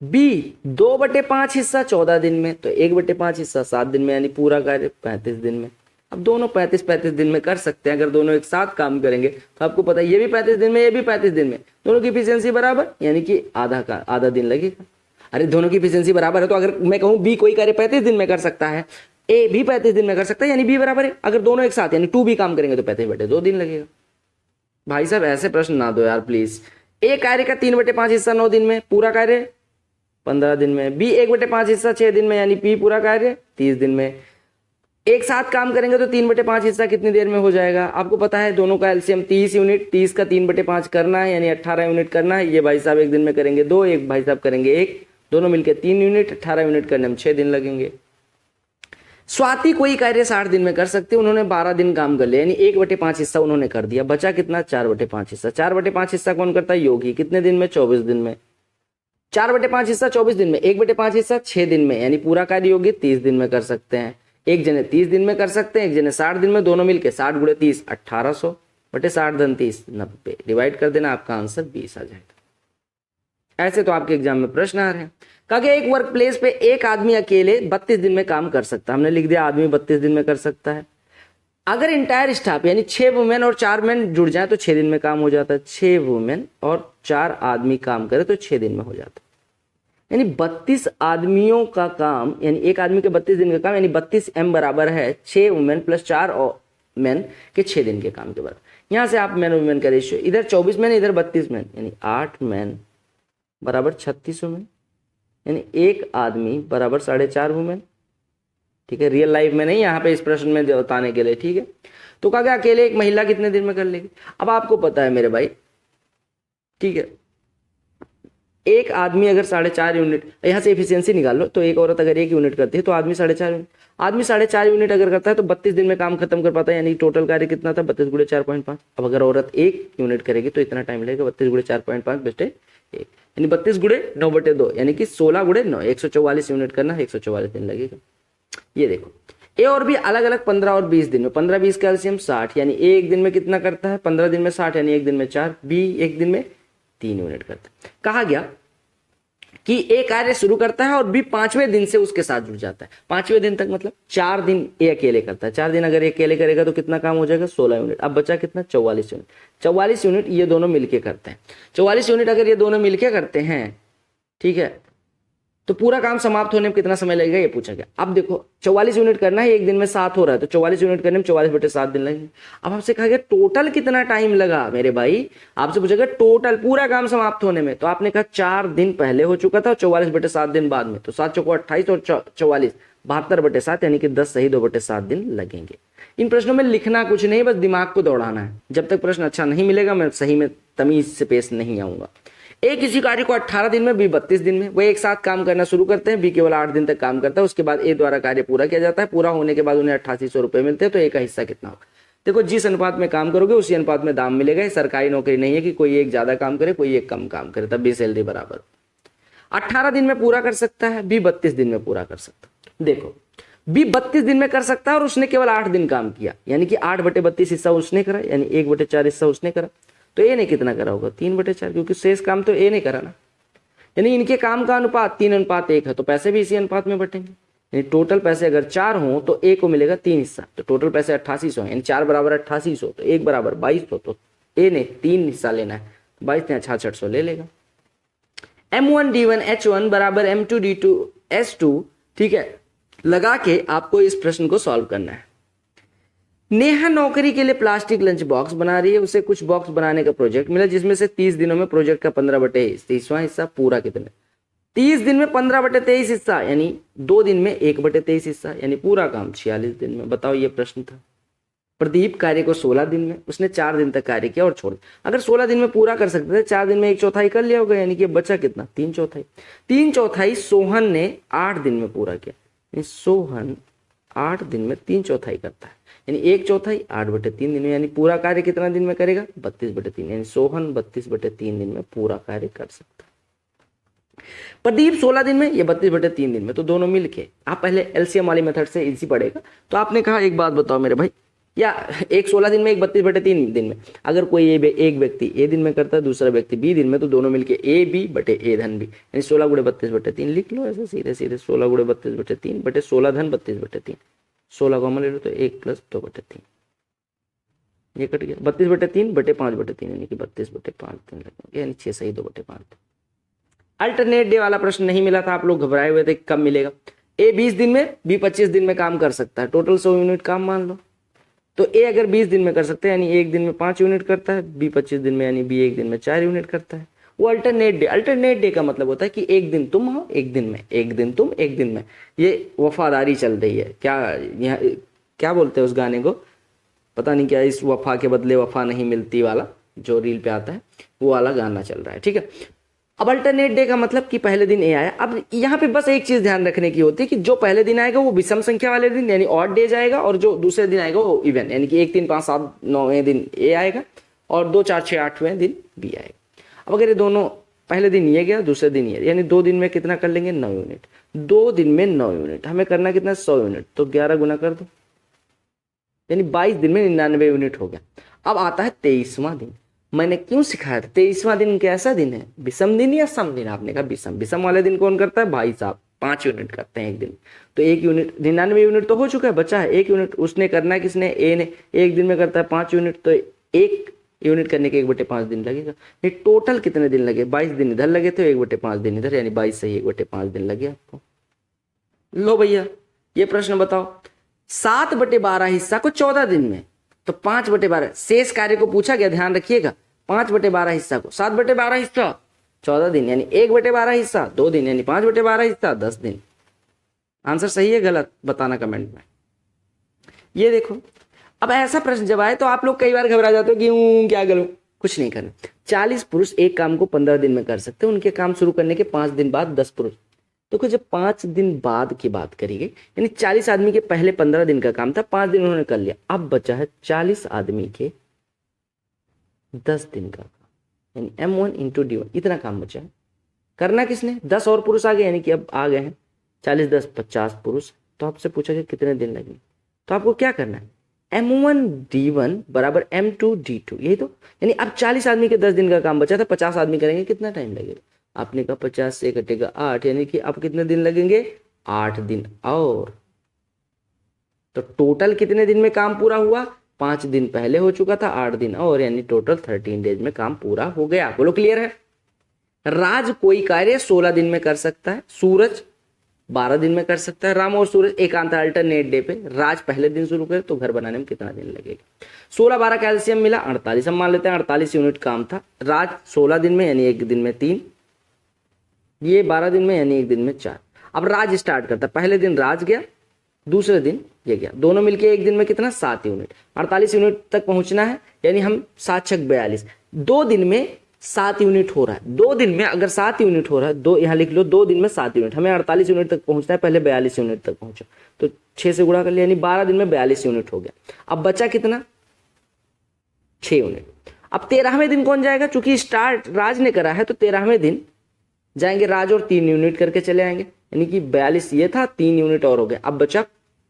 बी 2/5 हिस्सा 14 दिन में, तो 1/5 हिस्सा 7 दिन में, यानी पूरा कार्य 35 दिन में। अब दोनों 35 दिन में कर सकते हैं। अगर दोनों एक साथ काम करेंगे तो आपको पता है ये भी 35 दिन में, ये भी 35 दिन में, दोनों की इफिशियंसी बराबर, यानी कि आधा दिन लगेगा। अरे दोनों की इफिशियंसी बराबर है, तो अगर मैं कहूं बी कोई कार्य 35 दिन में कर सकता है, ए भी 35 दिन में कर सकता है, यानी बी बराबर है। अगर दोनों एक साथ यानी 2 भी काम करेंगे तो 35/2 दिन लगेगा। भाई साहब ऐसे प्रश्न ना दो यार प्लीज। ए कार्य का 3/5 हिस्सा 9 दिन में, पूरा कार्य 15 दिन में। बी 1/5 हिस्सा 6 दिन में, यानी पी पूरा कार्य 30 दिन में। एक साथ काम करेंगे तो 3/5 हिस्सा कितनी देर में हो जाएगा? आपको पता है दोनों का एलसीएम 30 यूनिट, 30 का 3/5 करना है, यानी 18 यूनिट करना है। ये भाई साहब एक दिन में करेंगे 2, एक भाई साहब करेंगे 1, दोनों मिलकर 3 यूनिट, 18 यूनिट करने में 6 दिन लगेंगे। स्वाति कोई कार्य 60 दिन में कर सकते, उन्होंने 12 दिन काम कर लिया, यानी 1/5 हिस्सा उन्होंने कर दिया, बचा कितना? 4/5 हिस्सा। 4/5 हिस्सा कौन करता है? योगी। कितने दिन में? 24 दिन में। 4/5 हिस्सा 24 दिन में, 1/5 हिस्सा 6 दिन में, यानी पूरा कार्य योगी 30 दिन में कर सकते हैं। एक जने 30 दिन में कर सकते हैं, एक जने 60 दिन में, दोनों मिलके 60 गुणे 30 1800 बटे 60 धन 30 90 डिवाइड कर देना, आपका आंसर 20 आ जाएगा। ऐसे तो आपके एग्जाम में प्रश्न आ रहे हैं। कहा कि एक वर्क प्लेस पे एक आदमी अकेले 32 दिन में काम कर सकता है। हमने लिख दिया आदमी 32 दिन में कर सकता है। अगर इंटायर स्टाफ यानी 6 वुमेन और 4 मैन जुड़ जाए तो 6 दिन में काम हो जाता है। 6 वुमेन और 4 आदमी काम करे तो 6 दिन में हो जाता है। यानी 32 आदमियों का काम, यानी एक आदमी के 32 दिन का काम, यानी 32 M बराबर है 6 वुमेन प्लस 4 मैन के 6 दिन के काम के बराबर। यहां से आप मैन और वुमेन का रेशियो, इधर 24 मैन इधर 32 मैन, यानी 8 मैन बराबर 36 वुमेन, यानी एक आदमी बराबर 4.5 वुमेन। ठीक है, रियल लाइफ में नहीं, यहाँ पे इस प्रश्न में बताने के लिए। ठीक है, तो कहा गया अकेले एक महिला कितने दिन में कर लेगी? अब आपको पता है मेरे भाई, ठीक है, एक आदमी अगर 4.5 यूनिट, यहाँ से एफिशिएंसी निकाल लो, तो एक औरत अगर 1 यूनिट करती है तो आदमी 4.5 यूनिट, आदमी 4.5 यूनिट अगर करता है तो 32 दिन में काम खत्म कर पाता है, यानी टोटल कार्य कितना था 32 गुणे 4.5। अब अगर औरत 1 यूनिट करेगी तो इतना टाइम लगेगा 32 गुणे 4.5 बटे 1, यानी 32 गुणे 9 बटे 2, यानी कि 16 गुणे 9, 144 यूनिट करना है, 144 दिन लगेगा। ये देखो ए और बी अलग अलग 15 और 20 दिन में, 15 20 का एलसीएम 60, यानी ए एक दिन में कितना करता है, 15 दिन में 60, यानी एक दिन में 4, बी एक दिन में 3 यूनिट करता है। कहा गया कि ए कार्य शुरू करता है और बी 5वें दिन से उसके साथ जुड़ जाता है। 5वें दिन तक मतलब 4 दिन ए अकेले करता है, 4 दिन अगर ए अकेले करेगा तो कितना काम हो जाएगा, 16 यूनिट। अब बचा कितना, 44 यूनिट। 44 यूनिट ये दोनों मिलके करते हैं। 44 यूनिट अगर ये दोनों मिलके करते हैं, ठीक है, तो पूरा काम समाप्त होने में कितना समय लगेगा ये पूछा गया। अब देखो 44 यूनिट करना है, एक दिन में 7 हो रहा है, तो 44 यूनिट करने में 44 बटे 7 दिन लगेंगे। अब आपसे कहा गया टोटल कितना टाइम लगा मेरे भाई, आपसे पूछा गया टोटल पूरा काम समाप्त होने में, तो आपने कहा 4 दिन पहले हो चुका था, 44 बटे 7 दिन बाद में, तो 7 चौको 28 और 44 72 बटे 7, यानी कि 10 सही 2 बटे 7 दिन लगेंगे। इन प्रश्नों में लिखना कुछ नहीं, बस दिमाग को दौड़ाना है। जब तक प्रश्न अच्छा नहीं मिलेगा मैं सही में तमीज से पेश नहीं आऊंगा। ए किसी कार्य को 18 दिन में, बी 32 दिन में, वो एक साथ काम करना शुरू करते हैं। बी केवल 8 दिन तक काम करता है, उसके बाद ए द्वारा कार्य पूरा किया जाता है। पूरा होने के बाद उन्हें 8800 रुपए मिलते हैं, तो ए का हिस्सा कितना होगा। देखो जिस अनुपात में काम करोगे उसी अनुपात में दाम मिलेगा। ये सरकारी नौकरी नहीं है कि कोई एक ज्यादा काम करे कोई एक कम काम करे, तब भी सैलरी बराबर। 18 दिन में पूरा कर सकता है, बी 32 दिन में पूरा कर सकता है। देखो बी 32 दिन में कर सकता है और उसने केवल 8 दिन काम किया, यानी कि 8 बटे 32 हिस्सा उसने करा, यानी 1 बटे 4 हिस्सा उसने करा। तो ए ने कितना करा होगा, 3 बटे 4, क्योंकि शेष काम तो ए ने करा ना। यानी इनके काम का अनुपात 3:1 है, तो पैसे भी इसी अनुपात में बटेंगे। यानी टोटल पैसे अगर 4 हो तो ए को मिलेगा 3 हिस्सा, तो टोटल पैसे 8800 है, यानी 4 बराबर 8800, तो 1 बराबर 2200, तो ए ने 3 हिस्सा लेना है, 22 ने 6600 ले लेगा। M1D1H1 बराबर M2D2S2, ठीक है, लगा के आपको इस प्रश्न को सॉल्व करना है। नेहा नौकरी के लिए प्लास्टिक लंच बॉक्स बना रही है, उसे कुछ बॉक्स बनाने का प्रोजेक्ट मिला जिसमें से 30 दिनों में प्रोजेक्ट का 15 बटे 23वां हिस्सा पूरा कितने, 30 दिन में 15 बटे 23 हिस्सा, यानी 2 दिन में 1 बटे 23 हिस्सा, यानी पूरा काम 46 दिन में। बताओ ये प्रश्न था। प्रदीप कार्य को 16 दिन में, उसने 4 दिन तक कार्य किया और छोड़ दिया। अगर 16 दिन में पूरा कर सकते थे, 4 दिन में 1/4 कर लिया होगा, यानी कि बचा कितना, 3/4। 3/4 सोहन ने 8 दिन में पूरा किया, सोहन 8 दिन में 3/4 करता है, यानी 1/4 8 बटे 3 दिन में, यानी पूरा कार्य कितना दिन में करेगा, 32 बटे 3, यानी सोहन 32 बटे 3 दिन में पूरा कार्य कर सकता है। प्रदीप 16 दिन में, ये 32 बटे 3 दिन में, तो दोनों मिलके आप पहले एलसीएम वाली मेथड से इजी पड़ेगा। तो आपने कहा एक बात बताओ मेरे भाई, या एक 16 दिन में, एक 32 बटे 3 दिन में, अगर कोई एक व्यक्ति ए दिन में करता है, दूसरा व्यक्ति बी दिन में, तो दोनों मिलके ए बी बटे ए धन बी, यानी 16 गुणे 32 बटे 3 लिख लो ऐसे सीधे सीधे। 16 गुणे 32 बटे 3 बटे 16 धन 32 बटे 3, 16 कॉमन ले लो तो 1 + 2 बटे 3, ये कट गया। 32 बटे 3 बटे 5 बटे 3, यानी कि 32 बटे 5 दिन लगेंगे, यानी 6 सही 2 बटे 5। अल्टरनेट डे वाला प्रश्न नहीं मिला था, आप लोग घबराए हुए थे कब मिलेगा। ए 20 दिन में, बी 25 दिन में काम कर सकता है, टोटल 100 यूनिट काम मान लो। तो ए अगर 20 दिन में कर सकते हैं, यानी एक दिन में 5 यूनिट करता है, बी 25 दिन में, यानी बी एक दिन में 4 यूनिट करता है। वो अल्टरनेट डे, अल्टरनेट डे का मतलब होता है कि एक दिन तुम हो एक दिन में, एक दिन तुम एक दिन में, ये वफादारी चल रही है। क्या यहाँ क्या बोलते हैं उस गाने को, पता नहीं क्या, इस वफा के बदले वफा नहीं मिलती वाला जो रील पे आता है, वो वाला गाना चल रहा है, ठीक है। अब अल्टरनेट डे का मतलब कि पहले दिन ए आया। अब यहाँ पे बस एक चीज ध्यान रखने की होती है कि जो पहले दिन आएगा वो विषम संख्या वाले दिन यानी ऑड डे जाएगा, और जो दूसरे दिन आएगा वो इवन, यानी कि 1 3 5 7 9वें दिन ए आएगा और 2 4 6 8वें दिन बी आएगा। अब अगर ये दोनों पहले दिन ये गया दूसरे दिन ये, यानी 2 दिन में कितना कर लेंगे, 9 यूनिट। 2 दिन में 9 यूनिट, हमें करना कितना, 100 यूनिट, तो 11 गुना कर दो, यानी 22 दिन में 99 यूनिट हो गया। अब आता है 23वां दिन। मैंने क्यों सिखाया था 23वां दिन कैसा दिन है, विषम दिन या सम दिन, आपने कहा विषम। विषम वाले दिन कौन करता है, भाई साहब 5 यूनिट करते हैं एक दिन, तो 1 यूनिट, 99 यूनिट तो हो चुका है, बचा है 1 यूनिट। उसने करना है किसने, ए ने, एक दिन में करता है 5 यूनिट, तो 1 यूनिट करने के 1/5 दिन लगेगा। ये टोटल कितने दिन लगे, 22 दिन इधर लगे थे, 1/5 दिन इधर, यानी 22 सही 1/5 दिन लगे आपको। लो भैया ये प्रश्न बताओ, 7/12 हिस्सा को 14 दिन में, तो 5/12 शेष कार्य को पूछा गया, ध्यान रखिएगा। 5/12 हिस्सा को 7/12 हिस्सा 14 दिन, यानी 1/12 हिस्सा 2 दिन, यानी 5/12 हिस्सा 10 दिन। आंसर सही है गलत बताना कमेंट में। ये देखो अब ऐसा प्रश्न जब आए तो आप लोग कई बार घबरा जाते हो कि क्या करूं, कुछ नहीं करना। 40 पुरुष एक काम को 15 दिन में कर सकते हैं, उनके काम शुरू करने के 5 दिन बाद 10 पुरुष। तो कुछ जब 5 दिन बाद की बात करेंगे, यानी 40 आदमी के पहले 15 दिन का काम था, 5 दिन उन्होंने कर लिया, अब बचा है 40 आदमी के 10 दिन का काम, यानी M1 इंटू D1, इतना काम बचा है। करना किसने? 10 और पुरुष आ गए, यानी कि अब आ गए हैं 40 10 50 पुरुष। तो आपसे पूछा कि कितने दिन लगेंगे, तो आपको क्या करना है, M1 D1 बराबर M2 D2, यही तो। यानी अब 40 आदमी के 10 दिन का काम बचा था, 50 आदमी करेंगे, कितना टाइम लगेगा? आपने कहा 50 से कटेगा 8, यानी कि अब कितने दिन लगेंगे? 8 दिन और। तो टोटल कितने दिन में काम पूरा हुआ? 5 दिन पहले हो चुका था, 8 दिन और, यानी टोटल 13 डेज में काम पूरा हो गया। बोलो क्लियर है? राज कोई कार्य 16 दिन में कर सकता है, सूरज 12 दिन में कर सकता है। राम और सूरज एकांत अल्टरनेट डे पे, राज पहले दिन शुरू करे तो घर बनाने में कितना दिन लगेगा? 16 12 कैल्शियम मिला 48, हम मान लेते हैं 48 यूनिट काम था। राज 16 दिन में यानी एक दिन में 3, ये 12 दिन में यानी एक दिन में 4। अब राज स्टार्ट करता, पहले दिन राज गया, दूसरे दिन ये गया, दोनों मिलके एक दिन में कितना? 7 यूनिट। 48 यूनिट तक पहुंचना है, यानी हम 7 6 42, 2 दिन में 7 यूनिट हो रहा है। 2 दिन में अगर 7 यूनिट हो रहा है, दो यहाँ लिख लो, 2 दिन में 7 यूनिट, हमें 48 यूनिट तक पहुंचना है, पहले 42 यूनिट तक पहुंचा, तो 6 से गुणा कर लिया, यानी 12 दिन में 42 यूनिट हो गया। अब बचा कितना? 6 यूनिट। अब 13वें दिन कौन जाएगा? चूंकि स्टार्ट राज ने करा है, तो 13वें दिन जाएंगे राज और 3 यूनिट करके चले आएंगे, यानी कि 42 ये था, 3 यूनिट और हो गया। अब बचा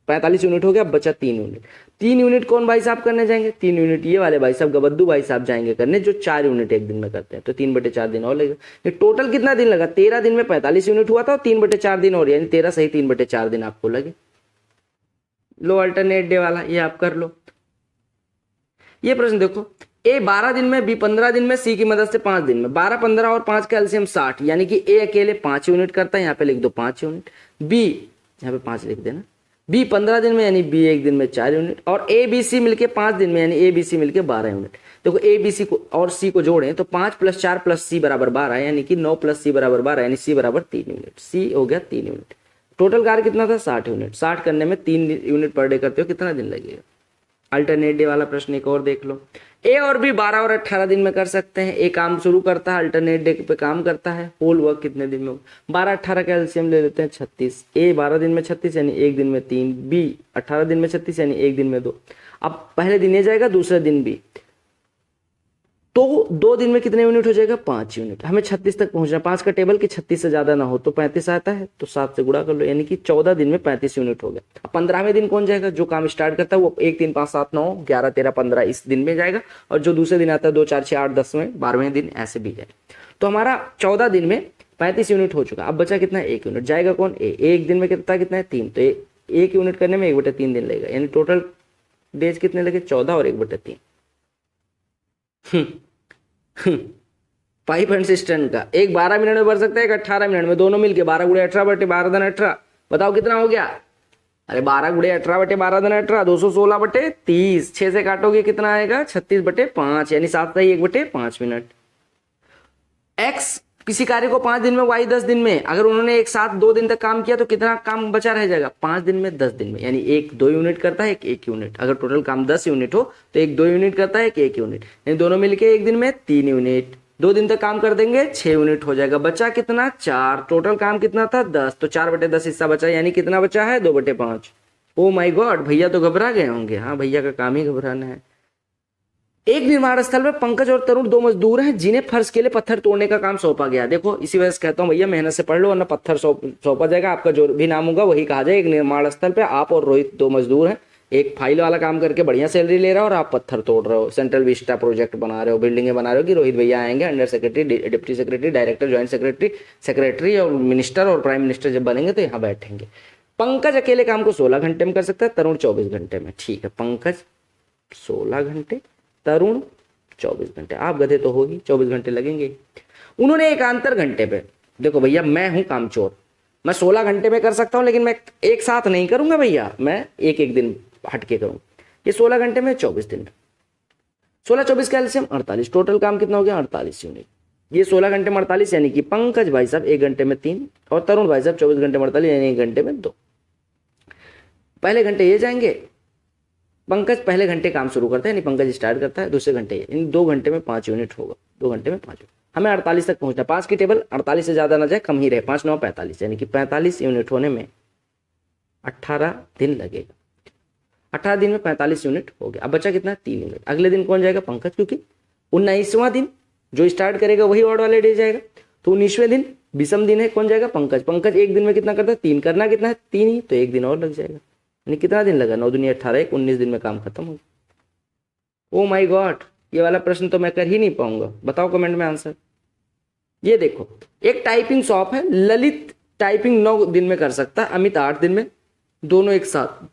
45 यूनिट हो गया, अब बचा 3 यूनिट। 3 यूनिट कौन भाई साहब करने जाएंगे? 3 यूनिट ये वाले भाई साहब, गबद्दू भाई साहब जाएंगे करने, जो 4 यूनिट एक दिन में करते हैं, तो 3/4 दिन और लगेगा। ये टोटल कितना दिन लगा? 13 दिन में 45 यूनिट हुआ था, और 3/4 दिन और, यानी 13 सही 3/4 दिन आपको लगे। लो अल्टरनेट डे वाला ये आप कर लो। ये प्रश्न देखो, ए 12 दिन में, बी 15 दिन में, सी की मदद से 5 दिन में। 12 15 और 5 का एलसीएम 60, यानी कि ए अकेले 5 यूनिट करता है, यहाँ पे लिख दो 5 यूनिट। बी यहाँ पे 5 लिख देना। बी 15 दिन में, यानी बी एक दिन में 4 यूनिट। और ए बी सी मिलके 5 दिन में, यानी ए बी सी मिलके 12 यूनिट। देखो ए बी सी को और सी को जोड़ें तो 5 + 4 + सी बराबर 12, यानी कि 9 + सी बराबर 12, यानी सी बराबर 3 यूनिट। सी हो गया 3 यूनिट। टोटल कार्य कितना था? 60 यूनिट। 60 करने में 3 यूनिट पर डे करते हो, कितना दिन लगेगा? अल्टरनेट डे वाला प्रश्न एक और देख लो। ए और बी 12 और 18 दिन में कर सकते हैं। ए काम शुरू करता है, अल्टरनेट डे पे काम करता है, होल वर्क कितने दिन में होगा? 12 18 का एलसीएम ले लेते हैं 36। ए 12 दिन में 36, यानी एक दिन में 3। बी 18 दिन में 36, यानी एक दिन में 2। अब पहले दिन ये जाएगा, दूसरे दिन बी, तो 2 दिन में कितने यूनिट हो जाएगा? 5 यूनिट। हमें 36 तक पहुंचना, 5 का टेबल की 36 से ज्यादा ना हो तो 35 आता है, तो 7 से गुणा कर लो, यानी कि 14 दिन में 35 यूनिट हो गया। अब 15वें दिन कौन जाएगा? जो काम स्टार्ट करता है वो 1 3 5 7 9 11 13 15 इस दिन में जाएगा, और जो दूसरे दिन आता है 2 4 6 8 10वें 12वें दिन ऐसे भी जाए। तो हमारा 14 दिन में 35 यूनिट हो चुका। अब बचा कितना? 1 यूनिट। जाएगा कौन? ए। एक दिन में कितना है? 3, तो 1 यूनिट करने में 1/3 दिन लगेगा, यानी टोटल डेज कितने लगे? 14 और 1/3। 5 एंड 6 टन का, एक 12 मिनट में भर सकता है, एक 18 मिनट में, दोनों मिलके 12 × 18 / 12 × 18, बताओ कितना हो गया? अरे 12 × 18 / 12 × 18 216/30। 6 से काटोगे कितना आएगा? 36/5, यानी 7 सही 1/5 मिनट। एक्स किसी कार्य को 5 दिन में, वाई 10 दिन में, अगर उन्होंने एक साथ 2 दिन तक काम किया तो कितना काम बचा रह जाएगा? 5 दिन में 10 दिन में, यानी एक 2 यूनिट करता है, एक 1 यूनिट। अगर टोटल काम 10 यूनिट हो तो एक 2 यूनिट करता है, एक 1 यूनिट, यानी दोनों मिलके एक दिन में 3 यूनिट। 2 दिन तक काम कर देंगे, 6 यूनिट हो जाएगा। बचा कितना? 4। टोटल काम कितना था? 10, तो 4/10 हिस्सा बचा, यानी कितना बचा है? 2/5। ओ माय गॉड, भैया तो घबरा गए होंगे। हाँ, भैया का काम ही घबराना है। एक निर्माण स्थल में पंकज और तरुण 2 मजदूर हैं, जिन्हें फर्श के लिए पत्थर तोड़ने का काम सौंपा गया। देखो इसी वजह से कहता हूँ भैया मेहनत से पढ़ लो, वरना पत्थर सौंपा जाएगा, आपका जो भी नाम होगा वही कहा जाए। एक निर्माण स्थल पे आप और रोहित 2 मजदूर हैं, एक फाइल वाला काम करके बढ़िया सैलरी ले रहा है और आप पत्थर तोड़ रहे हो, सेंट्रल विस्टा प्रोजेक्ट बना रहे हो, बिल्डिंगे बना रहे हो कि रोहित भैया आएंगे, under secretary, deputy secretary, director, joint secretary, secretary और मिनिस्टर और प्राइम मिनिस्टर जब बनेंगे तो यहाँ बैठेंगे। पंकज अकेले काम को 16 घंटे में कर सकता है, तरुण 24 घंटे में। ठीक है, पंकज 16 घंटे, तरुण 24 घंटे। आप गधे तो हो ही, 24 घंटे लगेंगे। उन्होंने एकांतर घंटे पे, देखो भैया मैं हूं कामचोर, मैं 16 घंटे में कर सकता हूं, लेकिन मैं एक साथ नहीं करूंगा भैया, मैं एक एक दिन हटके करूंगा। ये 16 घंटे में, 24 दिन में। 16 24 का एलसीएम 48। टोटल काम कितना हो गया? 48 यूनिट। ये 16 घंटे में 48, यानी कि पंकज भाई साहब 1 घंटे में 3 और तरुण भाई साहब 24 घंटे में 48, यानी 1 घंटे में 2। पहले घंटे ये जाएंगे, पंकज पहले घंटे काम शुरू करता है, यानी पंकज स्टार्ट करता है, दूसरे घंटे यानी 2 घंटे में 5 यूनिट होगा, 2 घंटे में 5 यूनिट। हमें 48 तक पहुंचना, 5 की टेबल 48 से ज़्यादा ना जाए, कम ही रहे, 5 9 45, यानी कि 45 यूनिट होने में 18 दिन लगेगा। 18 दिन में 45 यूनिट हो गया। अब बचा कितना, 3 यूनिट। अगले दिन कौन जाएगा, पंकज, क्योंकि 19वां दिन जो स्टार्ट करेगा वही ऑड वाले डे जाएगा। तो 19वें दिन विषम दिन है, कौन जाएगा, पंकज। पंकज एक दिन में कितना करता है, 3 करना कितना है, 3 ही, तो 1 दिन और लग जाएगा। यानी कितना दिन लगा, 9 दूनी 18, 19 दिन में काम खत्म हो गया। ओ माय गॉड, ये वाला प्रश्न तो मैं कर ही नहीं पाऊंगा, बताओ कमेंट में आंसर। ये देखो, एक टाइपिंग शॉप है, ललित टाइपिंग 9 दिन में कर सकता है, अमित 8 दिन में, दोनों एक साथ।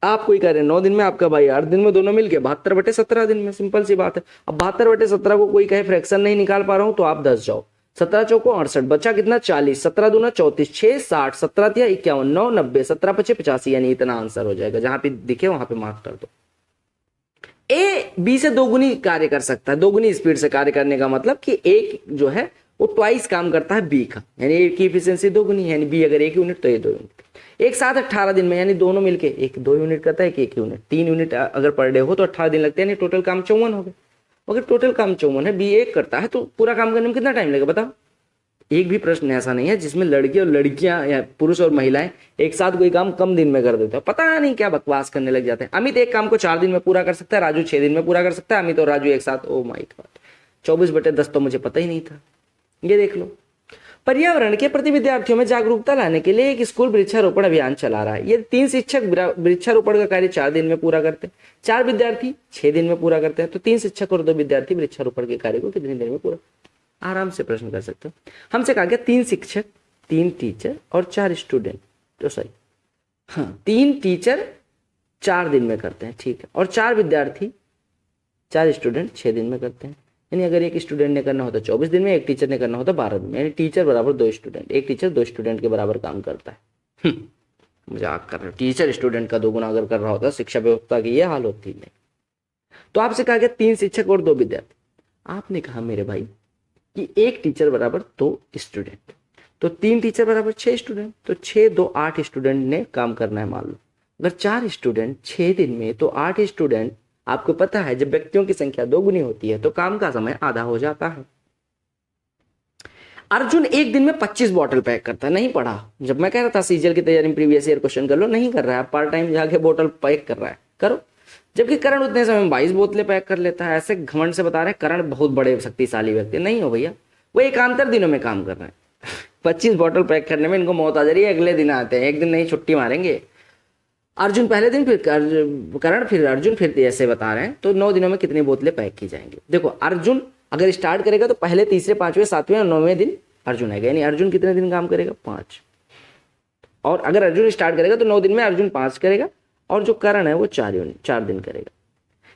आप कोई कह रहे हैं 9 दिन में, आपका भाई 8 दिन में, दोनों मिलके 72/17 दिन में। सिंपल सी बात है। अब 72/17 को कोई कहे फ्रैक्शन नहीं निकाल पा रहा हूं, तो आप 10 जाओ। 17 चौको 68, बचा कितना, 40, 17 दूना 34, 6 60, 17 तिया 51, 9 90, 17 पचे 85, यानी इतना आंसर हो जाएगा। जहां पे दिखे वहां पे मार्क कर दो। ए बी से दोगुनी कार्य कर सकता है, दोगुनी स्पीड से कार्य करने का मतलब कि एक जो है वो ट्वाइस काम करता है बी का, यानी ए की इफिशियंसी दोगुनी है, यानी बी अगर 1 यूनिट तो ये 2 यूनिट। एक साथ 18 दिन में, यानी दोनों मिलके एक 2 यूनिट करता है, 1 यूनिट। 3 यूनिट अगर पर डे हो तो 18 दिन लगते हैं, यानी टोटल काम 54 हो गए। अगर टोटल काम 54 है, बी 1 करता है, तो पूरा काम करने में कितना टाइम लगेगा बताओ। एक भी प्रश्न ऐसा नहीं है जिसमें लड़के और लड़कियां या पुरुष और महिलाएं एक साथ कोई काम कम दिन में कर देते हैं। पता नहीं क्या बकवास करने लग जाते हैं। अमित एक काम को 4 दिन में पूरा कर सकता है, राजू 6 दिन में पूरा कर सकता है। अमित और राजू एक साथ, ओ माय गॉड, 24/10 तो मुझे पता ही नहीं था। ये देख लो, पर्यावरण के प्रति विद्यार्थियों में जागरूकता लाने के लिए एक स्कूल वृक्षारोपण अभियान चला रहा है। ये 3 शिक्षक वृक्षारोपण का कार्य 4 दिन में पूरा करते हैं, 4 विद्यार्थी 6 दिन में पूरा करते हैं। तो 3 शिक्षक और 2 विद्यार्थी वृक्षारोपण के कार्य को कितनी देर में पूरा, आराम से प्रश्न कर सकते हो। हमसे कहा गया 3 शिक्षक, 3 टीचर और 4 स्टूडेंट, तो सही, हाँ 3 टीचर 4 दिन में करते हैं, ठीक है, और 4 विद्यार्थी 4 स्टूडेंट 6 दिन में करते हैं। यानी अगर एक स्टूडेंट ने करना होता 24 दिन में, एक टीचर ने करना होता 12 दिन में, यानी टीचर बराबर 2 स्टूडेंट, एक टीचर 2 स्टूडेंट के बराबर काम करता है। मजाक कर रहे हो, टीचर स्टूडेंट का 2 गुना अगर कर रहा होता शिक्षा व्यवस्था की ये हाल होती नहीं। तो आपसे कहा गया 3 शिक्षक और 2 विद्यार्थी। आपने कहा मेरे भाई कि एक टीचर बराबर 2 स्टूडेंट, तो 3 टीचर बराबर 6 स्टूडेंट, तो 6 2 8 स्टूडेंट ने काम करना है। मान लो अगर 4 स्टूडेंट 6 दिन में, तो 8 स्टूडेंट, आपको पता है जब व्यक्तियों की संख्या 2 गुनी होती है तो काम का समय आधा हो जाता है। अर्जुन एक दिन में 25 बॉटल पैक करता है। नहीं पढ़ा, जब मैं कह रहा था सीजीएल की तैयारी में प्रीवियस ईयर क्वेश्चन कर लो, नहीं कर रहा है, पार्ट टाइम जाके बोतल पैक कर रहा है, करो। जबकि करण उतने समय में 22 बोतलें पैक कर लेता है। ऐसे घमंड से बता रहे हैं करण बहुत बड़े शक्तिशाली व्यक्ति, नहीं हो भैया, वो एकांतर दिनों में काम कर रहे हैं। 25 बॉटल पैक करने में इनको मौत आ जा रही है, अगले दिन आते हैं, एक दिन नहीं छुट्टी मारेंगे। अर्जुन पहले दिन, फिर करण, फिर अर्जुन, फिर ऐसे बता रहे हैं। तो 9 दिनों में कितनी बोतलें पैक की जाएंगी। देखो अर्जुन अगर स्टार्ट करेगा तो पहले, तीसरे, 5वें, 7वें और 9वें दिन अर्जुन आएगा, यानी अर्जुन कितने दिन काम करेगा, 5। और अगर अर्जुन स्टार्ट करेगा तो 9 दिन में अर्जुन 5 करेगा, और जो करण है वो 4 दिन करेगा।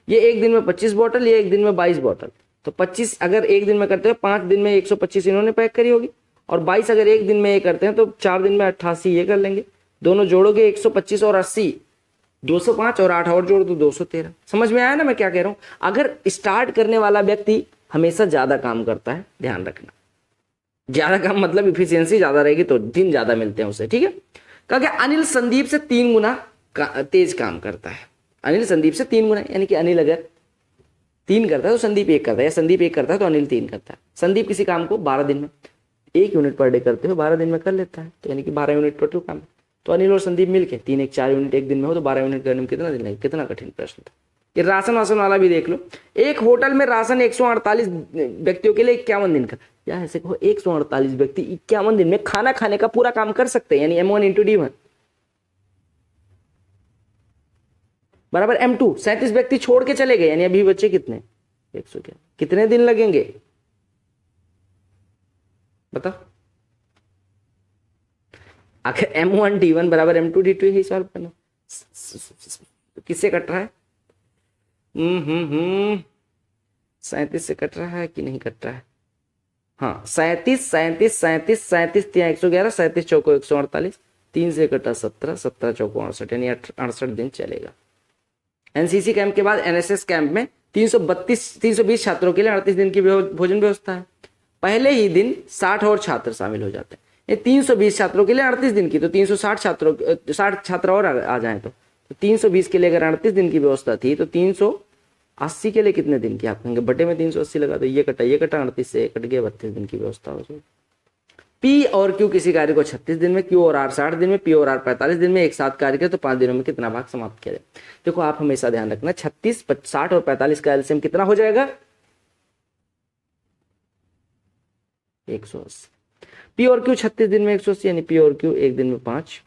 ये एक दिन में 25 बॉटल, ये एक दिन में 22 बॉटल, तो 25 अगर एक दिन में करते हैं, 5 दिन में 125 इन्होंने पैक करी होगी, और 22 अगर एक दिन में ये करते हैं तो 4 दिन में 88 ये कर लेंगे। दोनों जोड़ोगे 125 और 80, 205 और 8 और जोड़ दो 213। समझ में आया ना मैं क्या कह रहा हूं। अगर स्टार्ट करने वाला व्यक्ति हमेशा ज्यादा काम करता है, ध्यान रखना, ज्यादा काम मतलब इफिशियंसी ज्यादा रहेगी तो दिन ज्यादा मिलते हैं उसे, ठीक है। कहा गया अनिल संदीप से 3 गुना तेज काम करता है। अनिल संदीप से 3 गुना, यानी कि अनिल अगर 3 करता है तो संदीप 1 करता है, या संदीप 1 करता है तो अनिल 3 करता है। संदीप किसी काम को 12 दिन में, 1 यूनिट पर डे करते हो, 12 दिन में कर लेता है, तो यानी कि 12 यूनिट टोटल काम। तो अनिल और संदीप मिलके 3 1 4 यूनिट एक दिन में हो, तो 12 यूनिट करने में कितना दिन लगेगा। कितना कठिन प्रश्न था ये। राशन वासन वाला भी देख लो। एक होटल में राशन 148 व्यक्तियों के लिए 51 दिन का, या ऐसे कहो 148 व्यक्ति 51 दिन में खाना खाने का पूरा काम कर सकते हैं, यानी M1 × D1 बराबर M2। 37 व्यक्ति छोड़ के चले गए, यानी अभी बच्चे कितने, 100 क्या, कितने दिन लगेंगे बताओ। आखिर M1 D1 बराबर M2 D2 ही सॉल्व करना। किससे कट रहा है, 37 से कट रहा है कि नहीं कट रहा है। हाँ 37 37 37 37 ત્યાં 111, 37 चौको 148, 3 से कटा 17, 17 चौको 68, यानी 68 दिन चलेगा। एनसीसी कैंप के बाद एनएसएस कैंप में 320 छात्रों के लिए 38 दिन की भोजन व्यवस्था है। पहले ही दिन 60 और छात्र शामिल हो जाते हैं। ये 320 छात्रों के लिए 38 दिन की, तो 360 छात्र और आ जाए तो तो 320 के लिए अगर 38 दिन की व्यवस्था थी तो 380 के लिए कितने दिन की? आप कहेंगे बटे में 380 लगा दो, ये कटा 38 से कट गया, 32 दिन की व्यवस्था हो जाएगी। पी और क्यू किसी कार्य को 36 दिन में, क्यू और आर 60 दिन में, पी और आर 45 दिन में एक साथ कार्य करे तो 5 दिनों में कितना भाग समाप्त किया जाए? देखो आप हमेशा ध्यान रखना 36, 60 और 45 का एलसीएम कितना हो जाएगा? 180। पी और क्यू 36 दिन में 180 यानी पी और क्यू एक दिन में 5।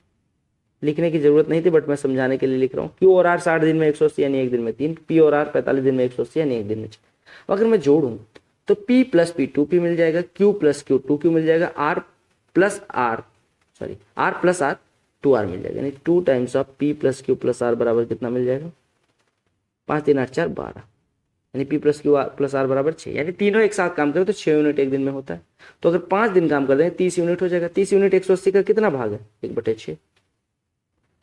लिखने की जरूरत नहीं थी बट मैं समझाने के लिए लिख रहा हूँ। क्यू और आर 60 दिन में 180 यानी एक दिन में 3, पी और आर 45 दिन में 180 यानी एक दिन में 6। अगर मैं जोड़ूं तो P प्लस P 2P मिल जाएगा, Q प्लस Q 2Q मिल जाएगा, R प्लस R 2R मिल जाएगा, यानी 2 times of P plus Q plus R बराबर कितना मिल जाएगा? 5 3 8 4 12, यानी P plus Q plus R बराबर 6। यानी तीनों एक साथ काम करें तो 6 यूनिट एक दिन में होता है। तो अगर 5 दिन काम कर दें 30 यूनिट हो जाएगा। 30 यूनिट 180 का कितना भाग है? 1/6।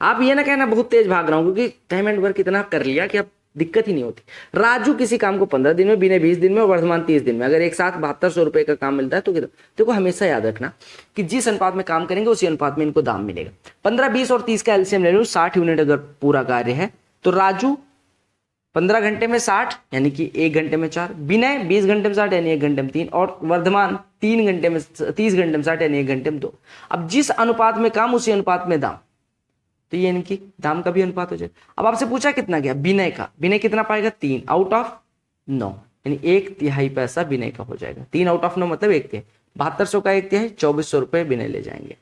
आप ये ना कहना बहुत तेज भाग रहा हूं, क्योंकि टाइम एंड वर्क इतना कर लिया कि अब दिक्कत ही नहीं होती। राजू किसी काम को 15 दिन में, विनय 20 दिन में और वर्धमान 30 दिन में, अगर एक साथ 7200 रुपए का काम मिलता है तो कितना? देखो हमेशा याद रखना कि जिस अनुपात में काम करेंगे उसी अनुपात में इनको दाम मिलेगा। 15, 20 और 30 का एलसीएम ले लो, 60 यूनिट अगर पूरा कार्य है तो राजू 15 घंटे में 60 यानी कि 1 घंटे में 4, विनय 20 घंटे में 60 यानी 1 घंटे में 3, और वर्धमान 3 घंटे में 30 घंटे में 60 यानी 1 घंटे में 2। अब जिस अनुपात में काम उसी अनुपात में दाम, तो ये इनकी दाम का भी अनुपात हो जाएगा। अब आपसे पूछा कितना गया विनय का, विनय कितना पाएगा? 3 आउट ऑफ 9, यानी 1/3 पैसा विनय का हो जाएगा। 3 आउट ऑफ 9 मतलब 1/3, 7200 का 1/3 2400 रुपए विनय ले जाएंगे।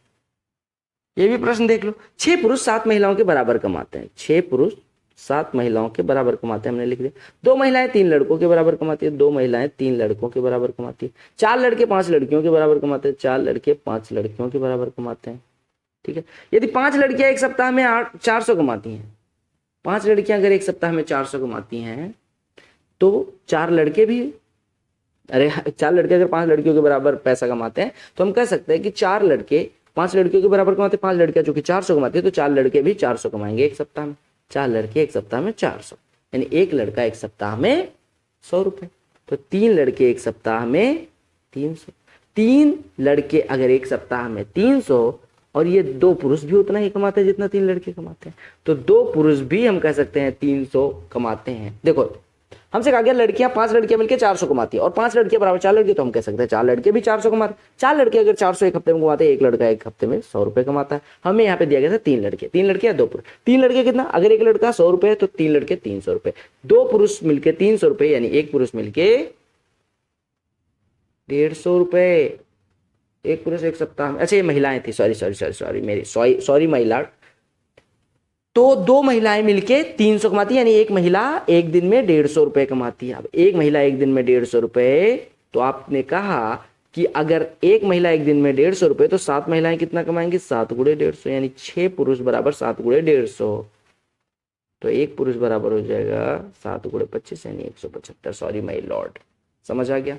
ये भी प्रश्न देख लो। 6 पुरुष 7 महिलाओं के बराबर कमाते हैं। 6 पुरुष 7 महिलाओं के बराबर कमाते हैं, हमने लिख दिया। 2 महिलाएं 3 लड़कों के बराबर कमाती है। 2 महिलाएं 3 लड़कों के बराबर कमाती है। 4 लड़के 5 लड़कियों के बराबर कमाते हैं। 4 लड़के 5 लड़कियों के बराबर कमाते हैं। ठीक है, यदि 5 लड़कियां एक सप्ताह में 400 कमाती हैं, 5 लड़कियां अगर एक सप्ताह में 400 कमाती हैं तो 4 लड़के भी, 4 लड़के अगर 5 लड़कियों के बराबर पैसा कमाते हैं तो हम कह सकते हैं कि 4 लड़के 5 लड़कियों के बराबर कमाते हैं। 5 लड़कियां जो कि 400 कमाती है तो 4 लड़के भी 400 कमाएंगे एक सप्ताह में। 4 लड़के एक सप्ताह में 400, यानी एक लड़का एक सप्ताह में 100 रुपए। तो 3 लड़के एक सप्ताह में 300। 3 लड़के अगर एक सप्ताह में 300 और ये 2 पुरुष भी उतना ही कमाते हैं जितना 3 लड़के कमाते हैं, तो 2 पुरुष भी हम कह सकते हैं 300 कमाते हैं। देखो हमसे कहा गया लड़कियां 5 लड़कियां मिलकर 400 कमाती है और 5 लड़कियां बराबर 4 लड़के, तो हम कह सकते हैं 4 लड़के भी 400 कमाते। 4 लड़के अगर 400 एक हफ्ते में कमाते हैं, एक लड़का एक हफ्ते में 100 रुपए कमाता है। हमें यहाँ पे दिया गया था 3 लड़के, 3 लड़के या 2 पुरुष। 3 लड़के कितना? अगर एक लड़का 100 रुपए तो 3 लड़के 300 रुपए, 2 पुरुष मिलके 300 रुपए, यानी एक पुरुष मिलके 150 रुपए। एक पुरुष एक सप्ताह में, अच्छा ये महिलाएं थी, सॉरी महिला। तो 2 महिलाएं मिलके 300 कमाती है, यानी एक महिला एक दिन में 150 रुपए कमाती है। अब एक महिला एक दिन में 150 रुपए, तो आपने कहा कि अगर एक महिला एक दिन में 150 रुपए तो 7 महिलाएं कितना कमाएंगी? 7 गुणे 150, यानी 6 पुरुष बराबर 7 गुणे 150। तो एक पुरुष बराबर हो जाएगा 7 गुणे 25 यानी 175। सॉरी माय लॉर्ड, समझ आ गया?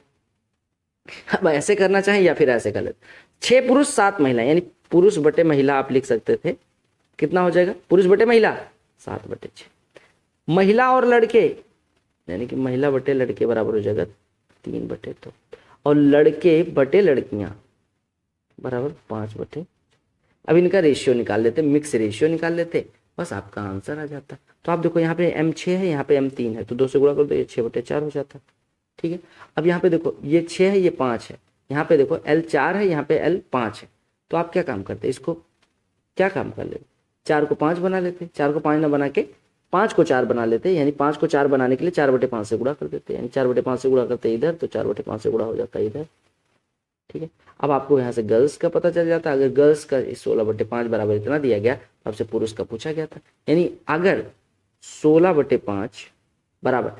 अब ऐसे करना चाहें या फिर ऐसे कर लेते। 6 पुरुष 7 महिला, यानी पुरुष बटे महिला आप लिख सकते थे, कितना हो जाएगा? पुरुष बटे महिला 7/6। महिला और लड़के, यानी कि महिला बटे लड़के बराबर हो जाएगा 3/2, और लड़के बटे लड़कियां बराबर 5/। अब इनका रेशियो निकाल लेते, मिक्स रेशियो निकाल लेते, बस आपका आंसर आ जाता। तो आप देखो यहाँ पे M6 है, यहाँ पे M3 है, तो 2 से गुणा कर दो, ये 6/4 हो जाता। ठीक है, अब यहाँ पे देखो ये 6 है, ये 5 है, यहाँ पे देखो L4 है, यहाँ पे L5 है। तो आप क्या काम करते, इसको क्या काम कर लेते? 4 को 5 बना लेते, 4 को 5 ना बना के 5 को 4 बना लेते, यानी 5 को 4 बनाने के लिए 4/5 से गुणा कर देते, यानी 4/5 से गुणा करते इधर, तो 4/5 से गुणा हो जाता है इधर। ठीक है, अब आपको यहाँ से गर्ल्स का पता चल जाता। अगर गर्ल्स का 16/5 बराबर इतना दिया गया, तो आपसे पुरुष का पूछा गया था, यानी अगर 16/5 बराबर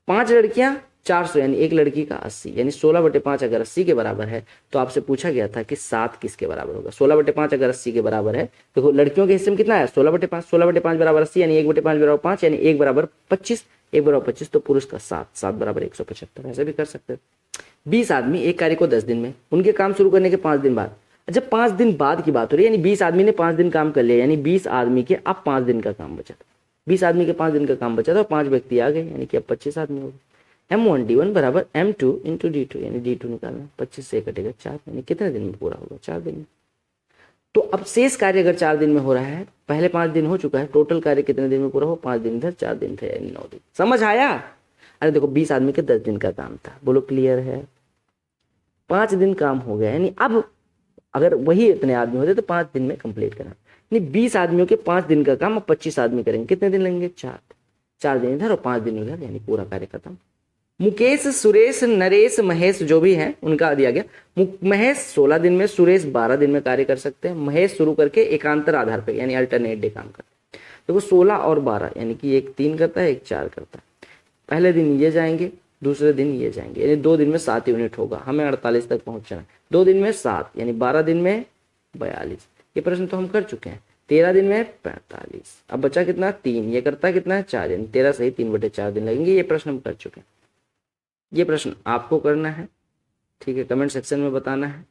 5 लड़कियां 400, यानी एक लड़की का 80, यानी 16/5 अगर 80 के बराबर है, तो आपसे पूछा गया था कि 7 किसके बराबर होगा? 16/5 अगर 80 के बराबर है, देखो लड़कियों के हिस्से में कितना है? 16/5, 16/5 बराबर 80, यानी 1/5 बराबर 5, यानी 1 बराबर 25, 1 बराबर 25, तो पुरुष का 7 बराबर 175। ऐसे भी कर सकते हैं। 20 आदमी एक कार्य को 10 दिन में, उनके काम शुरू करने के 5 दिन बाद, जब 5 दिन बाद की बात हो रही है, यानी 20 आदमी ने 5 दिन काम कर लिया, यानी 20 आदमी के अब 5 दिन का काम बचा था। 20 आदमी के 5 दिन का काम बचा था और 5 व्यक्ति आ गए, यानी कि अब 25 आदमी हो गए। M1D1 बराबर M2 इंटू D2, यानी D2 निकालना, 25 से कटेगा 4, यानी कितने दिन में पूरा होगा? 4 दिन में। तो अब शेष कार्य अगर 4 दिन में हो रहा है, पहले 5 दिन हो चुका है, टोटल कार्य कितने दिन में पूरा हो, 5 दिन इधर 4 दिन थे, यानी 9 दिन। समझ आया? अरे देखो 20 आदमी के 10 दिन का काम था, बोलो क्लियर है? 5 दिन काम हो गया, यानी अब अगर वही इतने आदमी होते तो 5 दिन में कंप्लीट करना, यानी 20 आदमियों के 5 दिन का काम अब 25 आदमी करेंगे, कितने दिन लगेंगे? 4 दिन इधर और 5 दिन उधर, यानी पूरा कार्य खत्म। मुकेश, सुरेश, नरेश, महेश जो भी हैं उनका दिया गया। महेश 16 दिन में, सुरेश 12 दिन में कार्य कर सकते हैं। महेश शुरू करके एकांतर आधार पे यानी अल्टरनेट डे काम करते हैं। देखो 16 और 12 यानी कि एक 3 करता है, एक 4 करता है। पहले दिन ये जाएंगे, दूसरे दिन ये जाएंगे, यानी 2 दिन में 7 यूनिट होगा। हमें 48 तक पहुंचना है। 2 दिन में 7 यानी 12 दिन में 42। ये प्रश्न तो हम कर चुके हैं। 13 दिन में 45। अब बचा कितना? 3। ये करता है कितना है? 4, यानी 13 सही 3/4 दिन लगेंगे। ये प्रश्न हम कर चुके हैं। ये प्रश्न आपको करना है, ठीक है, कमेंट सेक्शन में बताना है।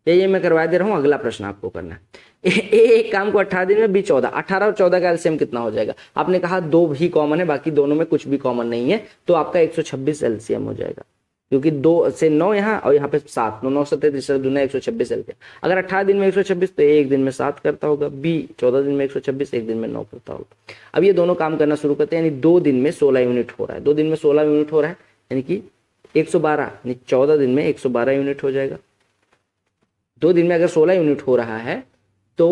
ये मैं करवा दे रहा हूँ, अगला प्रश्न आपको करना है। एक काम को 18 दिन में भी 14, 18 और 14 का एलसीएम कितना हो जाएगा? आपने कहा 2 भी कॉमन है, बाकी दोनों में कुछ भी कॉमन नहीं है, तो आपका 126 एलसीएम हो जाएगा, क्योंकि 2 से 9 यहाँ और यहाँ पे 7, 9 7 दूना 126 एलसीएम। अगर 18 दिन में 126 तो एक दिन में 7 करता होगा, बी 14 दिन में 126 एक दिन में 9 करता होगा। अब ये दोनों काम करना शुरू करते हैं, यानी 2 दिन में 16 यूनिट हो रहा है। 2 दिन में 16 यूनिट हो रहा है, यानी कि 112, यानी 14 दिन में 112 यूनिट हो जाएगा। 2 दिन में अगर 16 यूनिट हो रहा है तो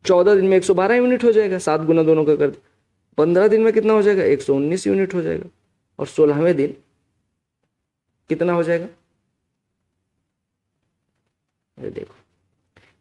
14 दिन में 112 यूनिट हो जाएगा, 7 गुना दोनों का कर दे। 15 दिन में कितना हो जाएगा? 119 यूनिट हो जाएगा। और 16वें दिन कितना हो जाएगा? अरे देखो,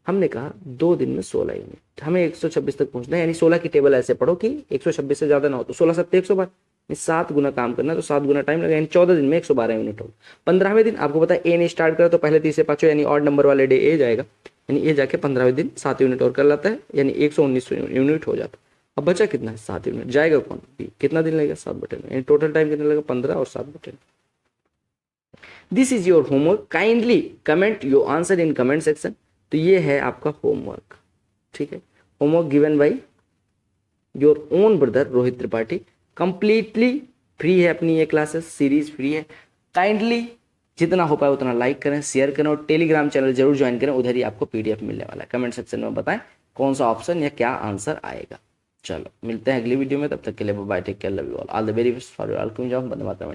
हमने कहा 2 दिन में 16 यूनिट, हमें 126 तक पहुंचना है, यानी 16 की टेबल ऐसे पढ़ो कि 126 से ज्यादा ना हो, तो 16 7 112, 7 गुना काम करना, तो 7 गुना टाइम लगेगा, यानी 14 दिन में 112 यूनिट होगा। 15वें दिन आपको पता है ए ने स्टार्ट करा तो पहले 30 से 5 यानी ऑड नंबर वाले डे ए जाएगा, यानी ए जाके 15वें दिन 7 यूनिट और कर लाता है, यानी 119 यूनिट हो जाता है। अब बचा कितना है? 7 यूनिट। जाएगा कौन? कितना दिन लगेगा? 7/9, यानी टोटल टाइम कितना लगेगा? 15 और 7/9। This is your homework, kindly comment your answer in comment section. तो ये है आपका होमवर्क, ठीक है, homework given by your own brother Rohit Tripathi. Completely free है, अपनी ये क्लासेस सीरीज फ्री है। काइंडली जितना हो पाए उतना लाइक करें, शेयर करें और टेलीग्राम चैनल जरूर ज्वाइन करें, उधर ही आपको पीडीएफ मिलने वाला है। कमेंट सेक्शन में बताएं कौन सा ऑप्शन या क्या आंसर आएगा। चलो मिलते हैं अगली वीडियो में, तब तक के लिए bye, take care, love you all the very best for your all. Vande Mataram.